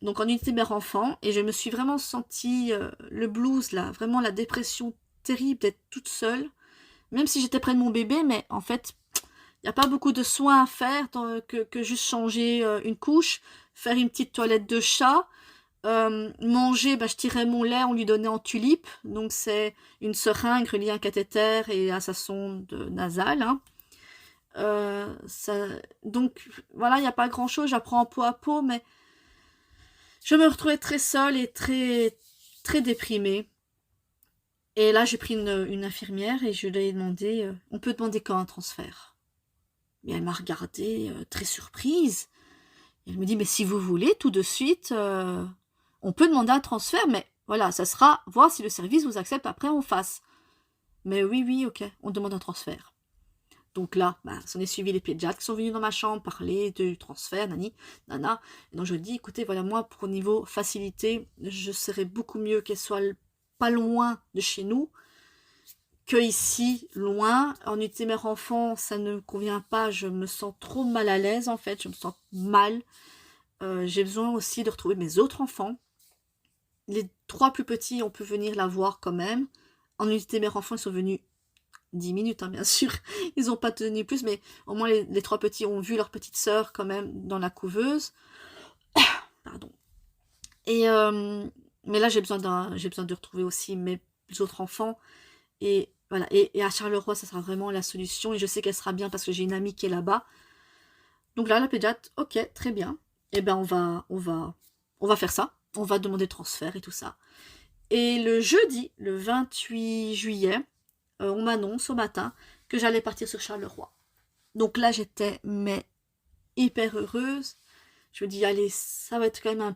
donc en unité mère-enfant, et je me suis vraiment sentie le blues, là, vraiment la dépression terrible d'être toute seule, même si j'étais près de mon bébé, mais en fait, il n'y a pas beaucoup de soins à faire que juste changer une couche, faire une petite toilette de chat, manger, bah, je tirais mon lait, on lui donnait en tulipe, donc c'est une seringue reliée à un cathéter et à sa sonde nasale, hein. Ça, donc voilà, il n'y a pas grand chose, j'apprends peau à peau, mais je me retrouvais très seule et très, très déprimée. Et là, j'ai pris une infirmière et je lui ai demandé, on peut demander quand un transfert? Et elle m'a regardée très surprise. Et elle me dit, mais si vous voulez, tout de suite, on peut demander un transfert, mais voilà, ça sera voir si le service vous accepte après en face. Mais oui, oui, ok, on demande un transfert. Donc là, bah, s'en est suivi les pédiatres qui sont venus dans ma chambre parler du transfert, nani, nana. Et donc je dis, écoutez, voilà, moi, pour niveau facilité, je serais beaucoup mieux qu'elle soit pas loin de chez nous que ici, loin. En unité mère-enfant, ça ne me convient pas, je me sens trop mal à l'aise, en fait, je me sens mal. J'ai besoin aussi de retrouver mes autres enfants. Les 3 plus petits, on peut venir la voir quand même. En unité mère-enfant, ils sont venus 10 minutes, hein, bien sûr. Ils n'ont pas tenu plus, mais au moins les 3 petits ont vu leur petite sœur quand même dans la couveuse. Pardon. Et mais là, j'ai besoin de retrouver aussi mes autres enfants. Et voilà. Et à Charleroi, ça sera vraiment la solution. Et je sais qu'elle sera bien parce que j'ai une amie qui est là-bas. Donc là, la pédiatre, ok, très bien. Et ben on va faire ça. On va demander le transfert et tout ça. Et le jeudi, le 28 juillet, on m'annonce au matin que j'allais partir sur Charleroi. Donc là, j'étais mais hyper heureuse. Je me dis, allez, ça va être quand même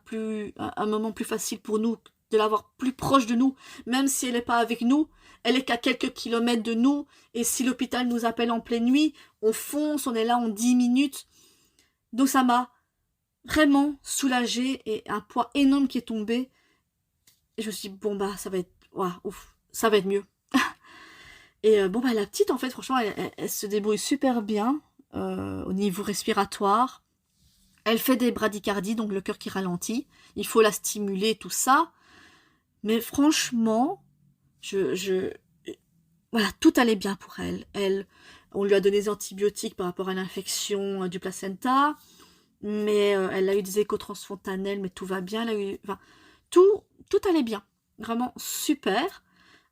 un moment plus facile pour nous, de l'avoir plus proche de nous, même si elle n'est pas avec nous, elle est qu'à quelques kilomètres de nous, et si l'hôpital nous appelle en pleine nuit, on fonce, on est là en 10 minutes. Donc ça m'a vraiment soulagée, et un poids énorme qui est tombé. Et je me suis dit, bon bah, ça va être, ouah, ouf, ça va être mieux. Et bon bah, la petite, en fait, franchement, elle se débrouille super bien au niveau respiratoire. Elle fait des bradycardies, donc le cœur qui ralentit. Il faut la stimuler, tout ça. Mais franchement, voilà, tout allait bien pour elle. On lui a donné des antibiotiques par rapport à l'infection du placenta. Mais elle a eu des échos transfontanels, mais tout va bien. Enfin, tout allait bien. Vraiment super.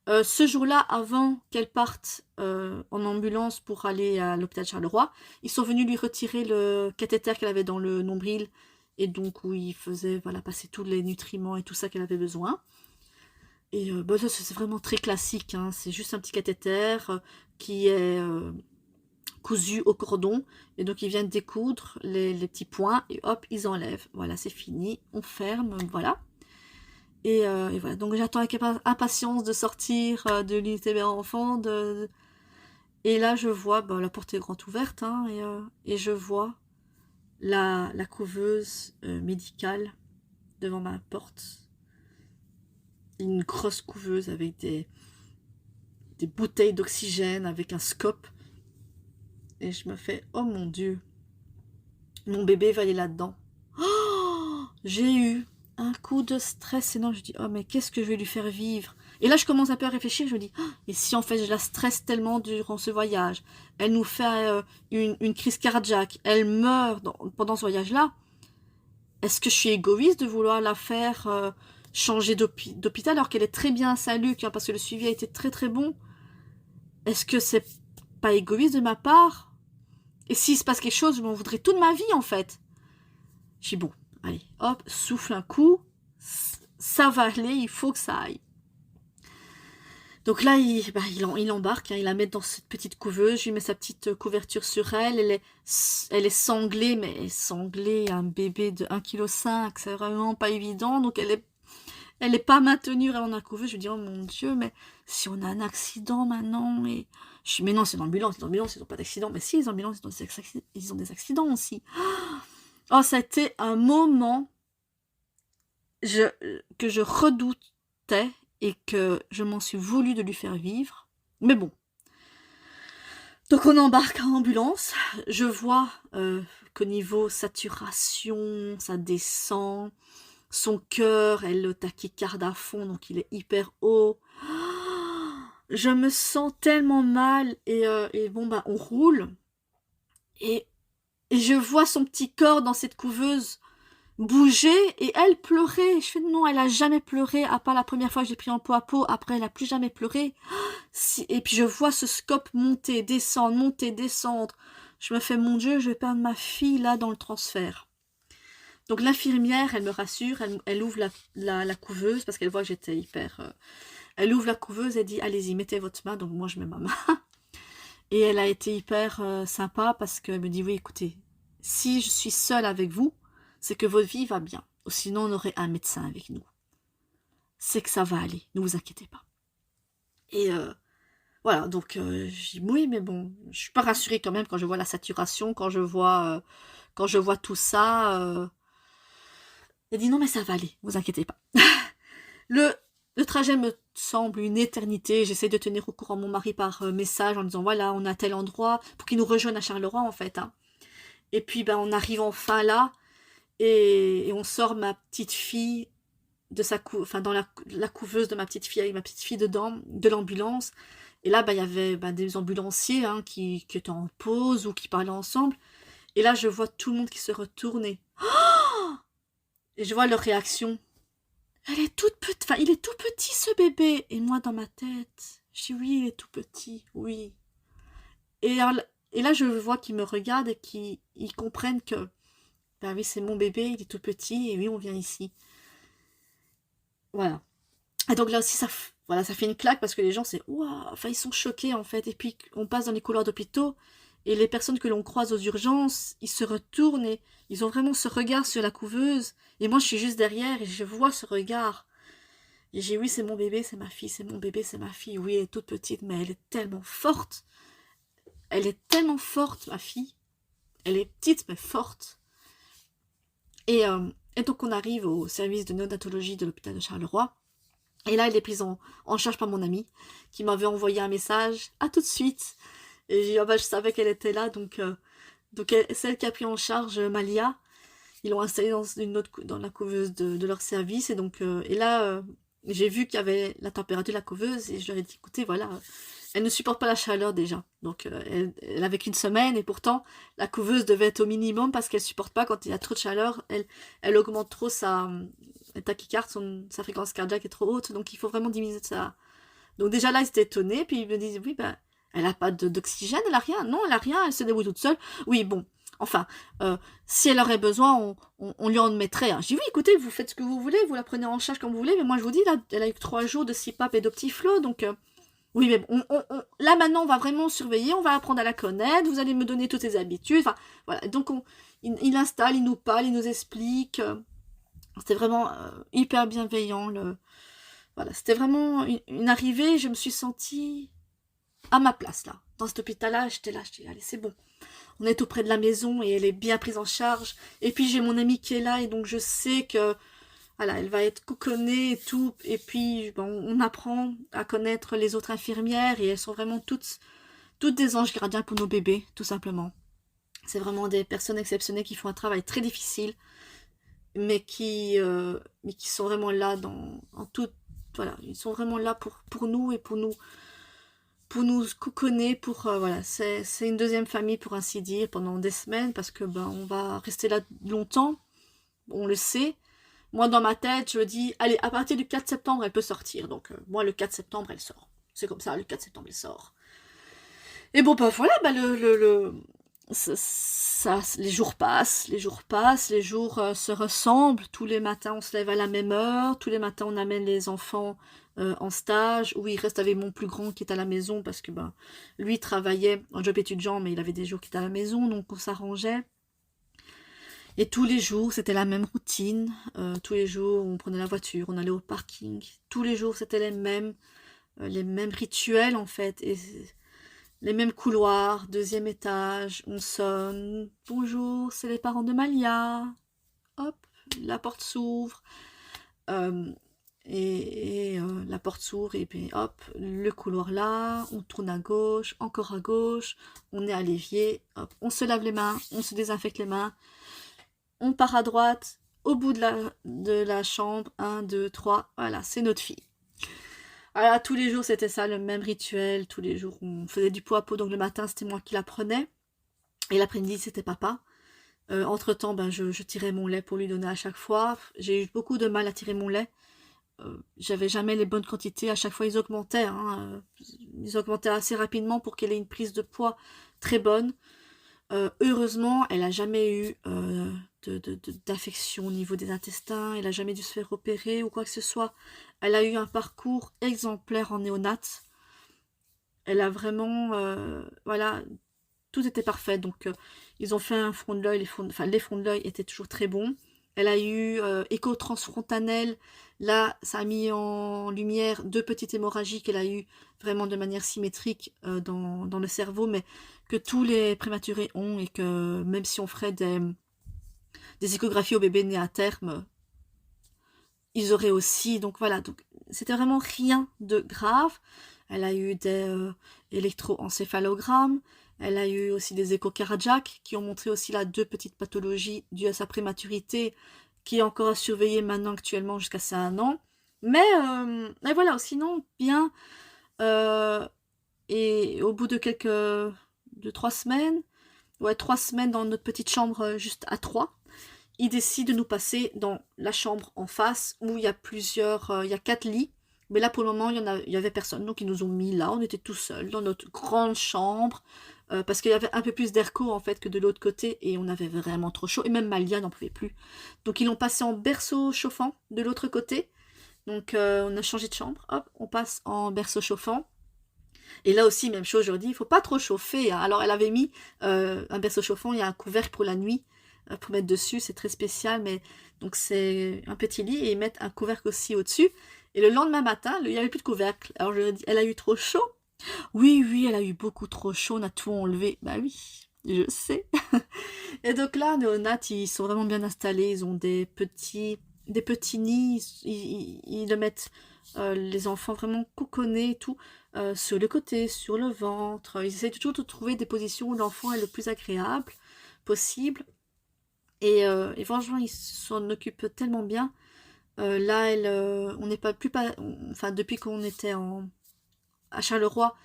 Ce jour-là, avant qu'elle parte en ambulance pour aller à l'hôpital de Charleroi, ils sont venus lui retirer le cathéter qu'elle avait dans le nombril, et donc où il faisait voilà, passer tous les nutriments et tout ça qu'elle avait besoin. Et ça, c'est vraiment très classique, hein. C'est juste un petit cathéter qui est cousus au cordon. Et donc, ils viennent découdre les petits points et hop, ils enlèvent. Voilà, c'est fini. On ferme, voilà. Et voilà, donc j'attends avec impatience de sortir de l'unité mère enfant. Et là, je vois, la porte est grande ouverte, hein, et je vois la couveuse médicale devant ma porte. Une grosse couveuse avec des bouteilles d'oxygène, avec un scope. Et je me fais, oh mon Dieu, mon bébé va aller là-dedans. Oh, j'ai eu un coup de stress énorme. Je dis, oh mais qu'est-ce que je vais lui faire vivre? Et là, je commence un peu à réfléchir. Je me dis, oh, et si en fait je la stresse tellement durant ce voyage, elle nous fait une crise cardiaque, elle meurt pendant ce voyage-là, est-ce que je suis égoïste de vouloir la faire changer d'hôpital alors qu'elle est très bien à Saint-Luc, hein, parce que le suivi a été très très bon? Est-ce que c'est pas égoïste de ma part? Et s'il se passe quelque chose, je m'en voudrais toute ma vie en fait. Je dis bon, allez, hop, souffle un coup, ça va aller, il faut que ça aille. Donc là, il embarque, hein, il la met dans cette petite couveuse, je lui mets sa petite couverture sur elle, elle est sanglée, mais sanglée, un bébé de 1,5 kg, c'est vraiment pas évident, donc elle est pas maintenue vraiment dans la couveuse. Je lui dis, oh mon Dieu, mais si on a un accident maintenant, et je dis, mais non, c'est l'ambulance, ils n'ont pas d'accident, mais si, les ambulances, ils ont des accidents aussi. Oh, ça a été un moment que je redoutais et que je m'en suis voulu de lui faire vivre. Mais bon. Donc on embarque en ambulance. Je vois qu'au niveau saturation, ça descend. Son cœur est le tachycarde à fond, donc il est hyper haut. Je me sens tellement mal. Et bon, on roule. Et je vois son petit corps dans cette couveuse bouger et elle pleurait. Je fais non, elle a jamais pleuré, à part la première fois que j'ai pris en peau à peau. Après, elle a plus jamais pleuré. Et puis je vois ce scope monter, descendre. Je me fais, mon Dieu, je vais perdre ma fille là dans le transfert. Donc l'infirmière, elle me rassure, elle ouvre la couveuse parce qu'elle voit que j'étais hyper... Elle ouvre la couveuse, elle dit, allez-y, mettez votre main. Donc moi, je mets ma main. Et elle a été hyper sympa parce qu'elle me dit, oui, écoutez, si je suis seule avec vous, c'est que votre vie va bien. Sinon, on aurait un médecin avec nous. C'est que ça va aller, ne vous inquiétez pas. Et voilà, donc je dis oui, mais bon, je suis pas rassurée quand même quand je vois la saturation, quand je vois tout ça. Elle dit non, mais ça va aller, ne vous inquiétez pas. Le trajet me semble une éternité. J'essaie de tenir au courant mon mari par message en disant voilà, on est à tel endroit, pour qu'il nous rejoigne à Charleroi en fait. Hein. Et puis on arrive enfin là. Et on sort ma petite fille de dans la couveuse de ma petite fille, avec ma petite fille dedans, de l'ambulance. Et là, il y avait des ambulanciers hein, qui étaient en pause ou qui parlaient ensemble. Et là, je vois tout le monde qui se retourne et je vois leur réaction. Elle est toute petite, il est tout petit ce bébé. Et moi, dans ma tête, je dis oui, il est tout petit, oui. Et là, je vois qu'ils me regardent et qu'ils comprennent que oui, c'est mon bébé, il est tout petit, et oui, on vient ici. Voilà. Et donc là aussi, ça fait une claque, parce que les gens, ils sont choqués, en fait. Et puis, on passe dans les couloirs d'hôpitaux, et les personnes que l'on croise aux urgences, ils se retournent, et ils ont vraiment ce regard sur la couveuse. Et moi, je suis juste derrière, et je vois ce regard. Et j'ai oui, c'est mon bébé, c'est ma fille, c'est mon bébé, c'est ma fille. Oui, elle est toute petite, mais elle est tellement forte. Elle est tellement forte, ma fille. Elle est petite, mais forte. Et donc on arrive au service de néonatologie de l'hôpital de Charleroi. Et là, elle est prise en charge par mon amie, qui m'avait envoyé un message, à tout de suite. Et j'ai dit, je savais qu'elle était là, donc celle qui a pris en charge Malia, ils l'ont installée dans la couveuse de leur service. Et donc, j'ai vu qu'il y avait la température de la couveuse, et je leur ai dit, écoutez, voilà, elle ne supporte pas la chaleur déjà. Donc, elle avait qu'une semaine, et pourtant, la couveuse devait être au minimum, parce qu'elle ne supporte pas quand il y a trop de chaleur. Elle augmente trop sa tachycarde, sa fréquence cardiaque est trop haute, donc il faut vraiment diminuer ça. Donc déjà là, ils étaient étonnés, puis ils me disent, oui, elle n'a pas d'oxygène, elle n'a rien. Non, elle n'a rien, elle se débrouille toute seule. Oui, bon, enfin, si elle aurait besoin, on lui en mettrait. Hein. Je dis, oui, écoutez, vous faites ce que vous voulez, vous la prenez en charge comme vous voulez, mais moi je vous dis, là, elle a eu 3 jours de CPAP et d'Optiflo, donc Oui, mais bon, là maintenant, on va vraiment surveiller, on va apprendre à la connaître, vous allez me donner toutes ses habitudes. Enfin, voilà. Donc, il installe, il nous parle, il nous explique. C'était vraiment hyper bienveillant. Voilà, c'était vraiment une arrivée. Je me suis sentie à ma place, là. Dans cet hôpital-là, j'étais là, allez, c'est bon. On est auprès de la maison et elle est bien prise en charge. Et puis, j'ai mon amie qui est là et donc je sais que voilà, elle va être coukonnée et tout. Et puis, bon, on apprend à connaître les autres infirmières et elles sont vraiment toutes des anges gardiens pour nos bébés, tout simplement. C'est vraiment des personnes exceptionnelles qui font un travail très difficile, mais qui sont vraiment là en tout. Voilà, ils sont vraiment là pour nous et pour nous couconner, voilà, c'est une deuxième famille pour ainsi dire pendant des semaines parce que ben on va rester là longtemps, on le sait. Moi, dans ma tête, je me dis, allez, à partir du 4 septembre, elle peut sortir. Donc, moi, le 4 septembre, elle sort. C'est comme ça, le 4 septembre, elle sort. Et bon, bah voilà, bah les jours passent, les jours se ressemblent. Tous les matins, on se lève à la même heure. Tous les matins, on amène les enfants en stage. Oui, il reste avec mon plus grand qui est à la maison parce que ben, lui travaillait en job étudiant, mais il avait des jours qui étaient à la maison, donc on s'arrangeait. Et tous les jours, c'était la même routine. Tous les jours, on prenait la voiture, on allait au parking. Tous les jours, c'était les mêmes rituels en fait. Et les mêmes couloirs, deuxième étage, on sonne. Bonjour, c'est les parents de Malia. Hop, la porte s'ouvre. Euh, la porte s'ouvre et puis hop, le couloir là, on tourne à gauche, encore à gauche, on est à l'évier, hop, on se lave les mains, on se désinfecte les mains. On part à droite, au bout de la chambre, 1, 2, 3, voilà, c'est notre fille. Voilà, tous les jours c'était ça, le même rituel, tous les jours on faisait du pot à pot, donc le matin c'était moi qui la prenais, et l'après-midi c'était papa. Entre-temps, ben, je tirais mon lait pour lui donner à chaque fois, j'ai eu beaucoup de mal à tirer mon lait, j'avais jamais les bonnes quantités, à chaque fois ils augmentaient, hein, ils augmentaient assez rapidement pour qu'elle ait une prise de poids très bonne. Heureusement, elle n'a jamais eu d'infection au niveau des intestins, elle n'a jamais dû se faire opérer ou quoi que ce soit. Elle a eu un parcours exemplaire en néonate. Elle a vraiment, voilà, tout était parfait. Donc, ils ont fait un front de l'œil, les fronts de l'œil étaient toujours très bons. Elle a eu écho transfrontanel. Là, ça a mis en lumière 2 petites hémorragies qu'elle a eu vraiment de manière symétrique dans le cerveau, mais que tous les prématurés ont et que même si on ferait des échographies au bébé né à terme, ils auraient aussi. Donc voilà, donc c'était vraiment rien de grave. Elle a eu des électroencéphalogrammes. Elle a eu aussi des échos cardiaques qui ont montré aussi là 2 petites pathologies dues à sa prématurité qui est encore à surveiller maintenant actuellement jusqu'à ses 1 an. Mais voilà, sinon bien. Euh, et au bout de 3 semaines, ouais, 3 semaines dans notre petite chambre juste à 3, ils décident de nous passer dans la chambre en face où il y a il y a 4 lits. Mais là, pour le moment, il y avait personne. Donc, ils nous ont mis là. On était tout seuls dans notre grande chambre. Parce qu'il y avait un peu plus d'airco, en fait, que de l'autre côté. Et on avait vraiment trop chaud. Et même Malia n'en pouvait plus. Donc, ils l'ont passé en berceau chauffant de l'autre côté. Donc, on a changé de chambre. Hop, on passe en berceau chauffant. Et là aussi, même chose, je leur dis, il faut pas trop chauffer, hein. Alors, elle avait mis un berceau chauffant. Il y a un couvercle pour la nuit pour mettre dessus. C'est très spécial. Mais donc, c'est un petit lit. Et ils mettent un couvercle aussi au-dessus. Et le lendemain matin, il n'y avait plus de couvercle. Alors je lui ai dit, elle a eu trop chaud. Oui, oui, elle a eu beaucoup trop chaud, on a tout enlevé. Bah oui, je sais. Et donc là, nos Nat, ils sont vraiment bien installés. Ils ont des petits nids. Ils le mettent, les enfants vraiment coukonnés et tout, sur le côté, sur le ventre. Ils essaient toujours de trouver des positions où l'enfant est le plus agréable possible. Et franchement, ils s'en occupent tellement bien. Là, on n'est enfin, depuis qu'on était à Charleroi,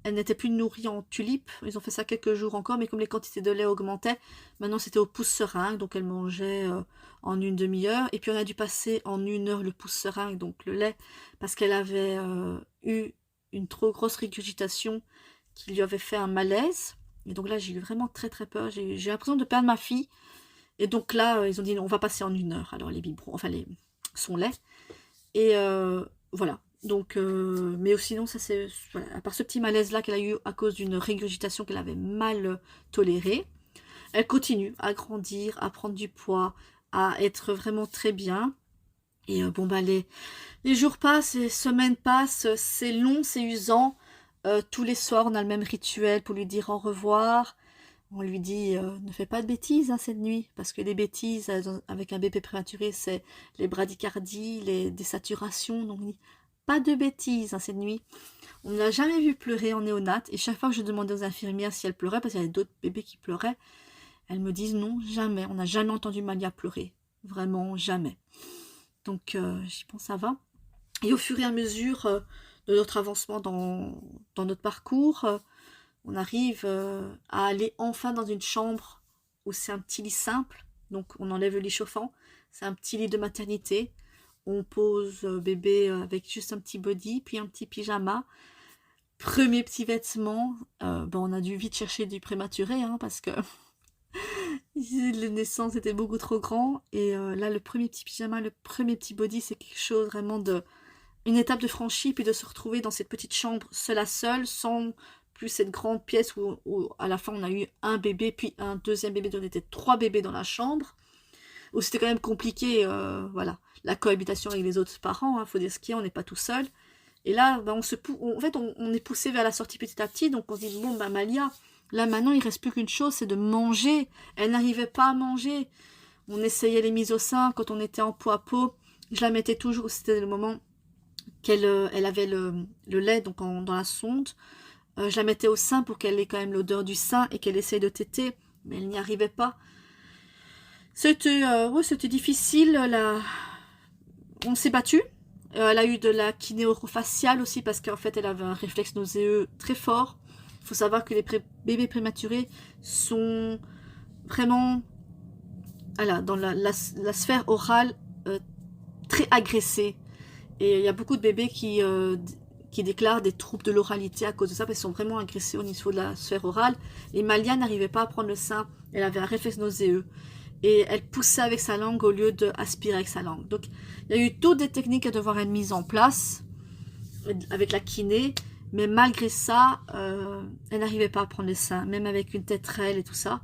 elle n'était plus nourrie en tulipes. Ils ont fait ça quelques jours encore, mais comme les quantités de lait augmentaient, maintenant c'était au pouce-seringue, donc elle mangeait en une demi-heure. Et puis on a dû passer en 1 heure le pouce-seringue, donc le lait, parce qu'elle avait eu une trop grosse régurgitation qui lui avait fait un malaise. Et donc là, j'ai eu vraiment très très peur. J'ai l'impression de perdre ma fille. Et donc là, ils ont dit, on va passer en 1 heure. Alors les biberons, enfin son lait. Et voilà. Donc, mais sinon, ça c'est, voilà, à part ce petit malaise-là qu'elle a eu à cause d'une régurgitation qu'elle avait mal tolérée, elle continue à grandir, à prendre du poids, à être vraiment très bien. Et bon, bah, les jours passent, les semaines passent, c'est long, c'est usant. Tous les soirs, on a le même rituel pour lui dire au revoir. On lui dit, ne fais pas de bêtises cette nuit, parce que les bêtises avec un bébé prématuré, c'est les bradycardies, les désaturations. Donc, on dit, pas de bêtises cette nuit. On ne l'a jamais vu pleurer en néonate, et chaque fois que je demandais aux infirmières si elle pleurait, parce qu'il y avait d'autres bébés qui pleuraient, elles me disent non, jamais. On n'a jamais entendu Malia pleurer. Vraiment, jamais. Donc, j'y pense, ça va. Et au fur et à mesure de notre avancement dans notre parcours, on arrive à aller enfin dans une chambre où c'est un petit lit simple. Donc, on enlève le lit chauffant. C'est un petit lit de maternité. On pose bébé avec juste un petit body, puis un petit pyjama. Premier petit vêtement. On a dû vite chercher du prématuré, parce que les naissances étaient beaucoup trop grands. Et là, le premier petit pyjama, le premier petit body, c'est quelque chose vraiment une étape de franchie, puis de se retrouver dans cette petite chambre seule à seule, sans plus cette grande pièce où à la fin on a eu un bébé, puis un deuxième bébé, donc on était 3 bébés dans la chambre, où c'était quand même compliqué, voilà, la cohabitation avec les autres parents, faut dire ce qu'il y a, on n'est pas tout seul. Et là, en fait, on est poussé vers la sortie petit à petit, donc on se dit, bon, Malia, là maintenant il reste plus qu'une chose, c'est de manger. Elle n'arrivait pas à manger. On essayait les mises au sein quand on était en peau à peau. Je la mettais toujours, c'était le moment qu'elle avait le lait donc dans la sonde. Je la mettais au sein pour qu'elle ait quand même l'odeur du sein et qu'elle essaye de téter, mais elle n'y arrivait pas. C'était difficile. On s'est battu. Elle a eu de la kiné orofaciale aussi parce qu'en fait elle avait un réflexe nauséeux très fort. Il faut savoir que les bébés prématurés sont vraiment dans la sphère orale très agressée. Et il y a beaucoup de bébés qui déclarent des troubles de l'oralité à cause de ça, parce qu'ils sont vraiment agressés au niveau de la sphère orale. Et Malia n'arrivait pas à prendre le sein, elle avait un réflexe nauséeux. Et elle poussait avec sa langue au lieu d'aspirer avec sa langue. Donc il y a eu toutes des techniques à devoir être mises en place, avec la kiné, mais malgré ça, elle n'arrivait pas à prendre le sein, même avec une tétrelle et tout ça.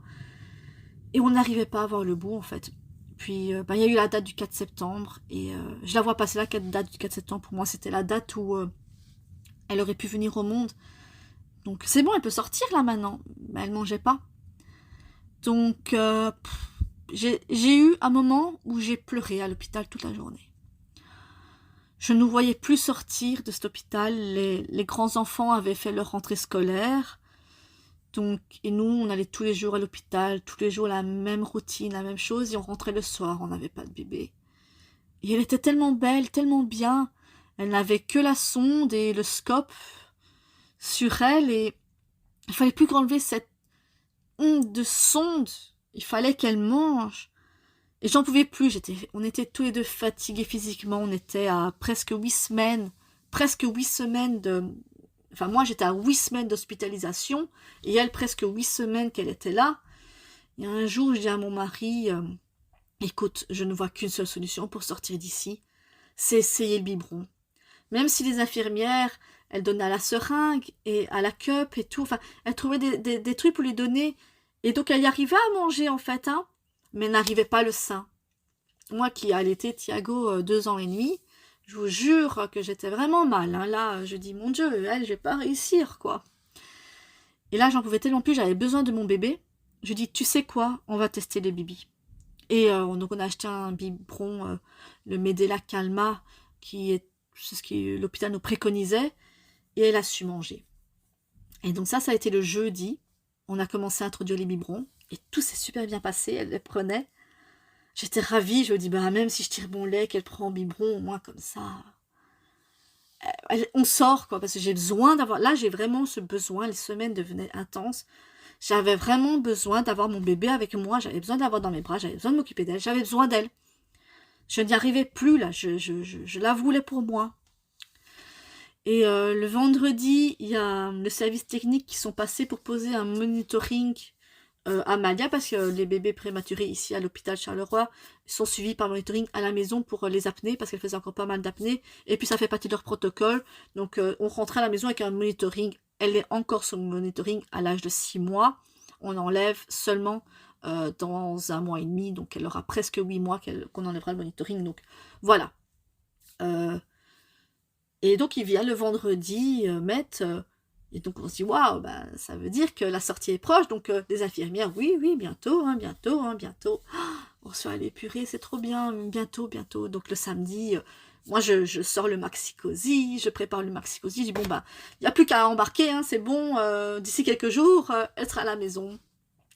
Et on n'arrivait pas à voir le bout en fait. Puis, il y a eu la date du 4 septembre, et je la vois passer la date du 4 septembre. Pour moi, c'était la date où elle aurait pu venir au monde. Donc, c'est bon, elle peut sortir là maintenant. Mais elle mangeait pas. Donc, j'ai eu un moment où j'ai pleuré à l'hôpital toute la journée. Je ne nous voyais plus sortir de cet hôpital. Les grands-enfants avaient fait leur rentrée scolaire. Donc, et nous, on allait tous les jours à l'hôpital, tous les jours la même routine, la même chose, et on rentrait le soir, on n'avait pas de bébé. Et elle était tellement belle, tellement bien. Elle n'avait que la sonde et le scope sur elle, et il fallait plus qu'enlever cette honte de sonde. Il fallait qu'elle mange. Et j'en pouvais plus, on était tous les deux fatigués physiquement, on était à presque 8 semaines de... Enfin, moi, j'étais à 8 semaines d'hospitalisation, et elle, presque 8 semaines qu'elle était là. Et un jour, je dis à mon mari, écoute, je ne vois qu'une seule solution pour sortir d'ici, c'est essayer le biberon. Même si les infirmières, elles donnaient à la seringue, et à la cup, et tout, enfin, elles trouvaient des trucs pour lui donner, et donc elle y arrivait à manger, en fait, mais elle n'arrivait pas le sein. Moi qui allaitais Thiago 2 ans et demi, je vous jure que j'étais vraiment mal. Là, je dis, mon Dieu, je vais pas réussir, quoi. Et là, j'en pouvais tellement plus, j'avais besoin de mon bébé. Je dis, tu sais quoi, on va tester les bibis. Et donc, on a acheté un biberon, le Medela Calma, c'est ce que l'hôpital nous préconisait. Et elle a su manger. Et donc ça a été le jeudi. On a commencé à introduire les biberons. Et tout s'est super bien passé, elle les prenait. J'étais ravie, je me dis, même si je tire mon lait, qu'elle prend en biberon, au moins comme ça, on sort, quoi, parce que j'ai besoin d'avoir... Là, j'ai vraiment ce besoin, les semaines devenaient intenses. J'avais vraiment besoin d'avoir mon bébé avec moi, j'avais besoin d'avoir dans mes bras, j'avais besoin de m'occuper d'elle, j'avais besoin d'elle. Je n'y arrivais plus, là, je la voulais pour moi. Et le vendredi, il y a le service technique qui sont passés pour poser un monitoring Amalia, parce que les bébés prématurés ici à l'hôpital Charleroi sont suivis par monitoring à la maison pour les apnées, parce qu'elle faisait encore pas mal d'apnées, et puis ça fait partie de leur protocole. Donc on rentrait à la maison avec un monitoring. Elle est encore sous monitoring à l'âge de 6 mois. On enlève seulement dans 1 mois et demi, donc elle aura presque 8 mois qu'on enlèvera le monitoring. Donc voilà. Et donc il vient le vendredi mettre... Et donc on se dit, waouh, bah, ça veut dire que la sortie est proche. Donc les infirmières, oui, bientôt, bientôt. On se fait aller purée, c'est trop bien, bientôt. Donc le samedi, moi je sors le maxi-cosy, je prépare le maxi-cosy. Je dis, bon, bah, il n'y a plus qu'à embarquer, hein, c'est bon, d'ici quelques jours, elle sera à la maison.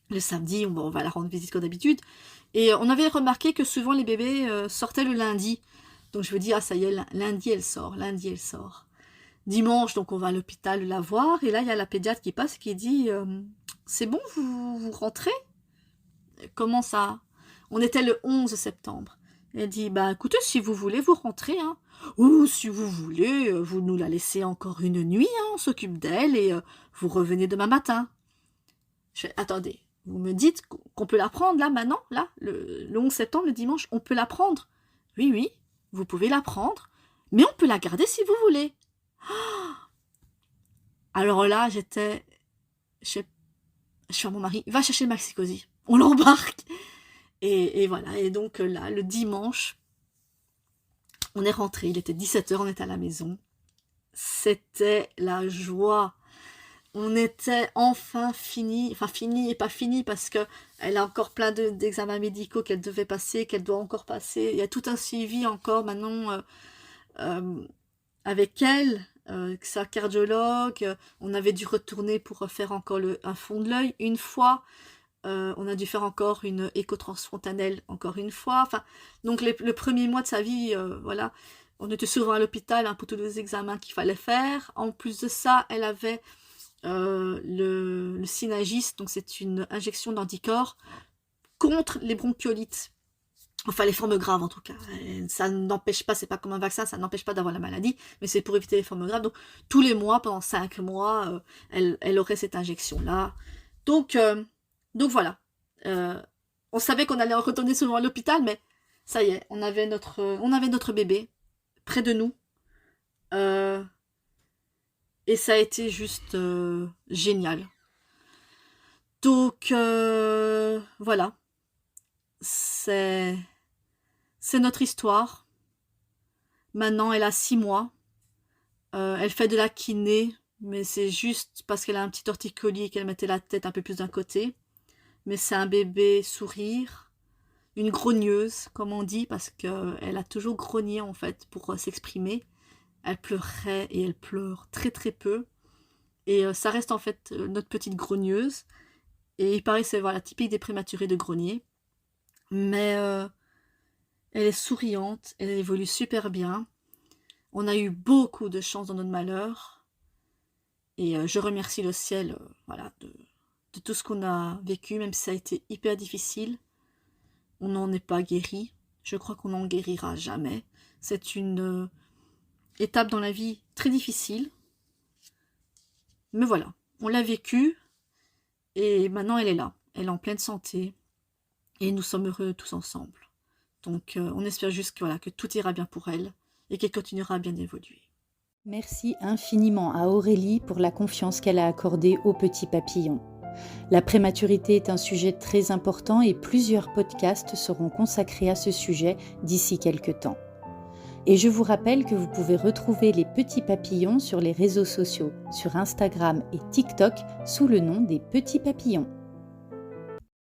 Le samedi, on va la rendre visite comme d'habitude. Et on avait remarqué que souvent les bébés sortaient le lundi. Donc je me dis, ah ça y est, lundi elle sort. Dimanche, donc on va à l'hôpital la voir, et là il y a la pédiatre qui passe et qui dit c'est bon, vous rentrez? Comment ça? On était le 11 septembre. Elle dit bah écoutez, si vous voulez, vous rentrez, hein. Ou si vous voulez, vous nous la laissez encore une nuit, hein, on s'occupe d'elle et vous revenez demain matin. Je fais attendez, vous me dites qu'on peut la prendre là maintenant, là, le 11 septembre, le dimanche, on peut la prendre? Oui, vous pouvez la prendre, mais on peut la garder si vous voulez. Alors là, je fais à mon mari, va chercher le maxi-cosy, on l'embarque. Et voilà, et donc là, le dimanche, on est rentré, il était 17h, on était à la maison. C'était la joie. On était enfin fini et pas fini, parce que elle a encore plein d'examens médicaux qu'elle devait passer, qu'elle doit encore passer. Il y a tout un suivi encore maintenant avec elle. Sa cardiologue, on avait dû retourner pour faire encore un fond de l'œil une fois, on a dû faire encore une écho-transfrontanelle encore une fois, enfin, donc le premier mois de sa vie, voilà, on était souvent à l'hôpital hein, pour tous les examens qu'il fallait faire. En plus de ça, elle avait le Synagis, donc c'est une injection d'anticorps contre les bronchiolites. Enfin, les formes graves en tout cas. Ça n'empêche pas, c'est pas comme un vaccin, ça n'empêche pas d'avoir la maladie, mais c'est pour éviter les formes graves. Donc, tous les mois, pendant 5 mois, elle aurait cette injection-là. Donc voilà. On savait qu'on allait retourner souvent à l'hôpital, mais ça y est, on avait notre bébé près de nous. Et ça a été juste génial. Donc, voilà. C'est notre histoire. Maintenant, elle a 6 mois. Elle fait de la kiné, mais c'est juste parce qu'elle a un petit torticolis et qu'elle mettait la tête un peu plus d'un côté. Mais c'est un bébé sourire, une grogneuse, comme on dit, parce qu'elle a toujours grogné en fait pour s'exprimer. Elle pleurait et elle pleure très très peu. Et ça reste en fait notre petite grogneuse. Et il paraît que c'est voilà, typique des prématurés de grogner. Mais elle est souriante, elle évolue super bien. On a eu beaucoup de chance dans notre malheur. Et je remercie le ciel voilà, de tout ce qu'on a vécu, même si ça a été hyper difficile. On n'en est pas guéri. Je crois qu'on n'en guérira jamais. C'est une étape dans la vie très difficile. Mais voilà, on l'a vécu. Et maintenant, elle est là. Elle est en pleine santé. Et nous sommes heureux tous ensemble. Donc, on espère juste que, voilà, que tout ira bien pour elle et qu'elle continuera à bien évoluer. Merci infiniment à Aurélie pour la confiance qu'elle a accordée au petit papillon. La prématurité est un sujet très important et plusieurs podcasts seront consacrés à ce sujet d'ici quelques temps. Et je vous rappelle que vous pouvez retrouver les petits papillons sur les réseaux sociaux, sur Instagram et TikTok sous le nom des petits papillons.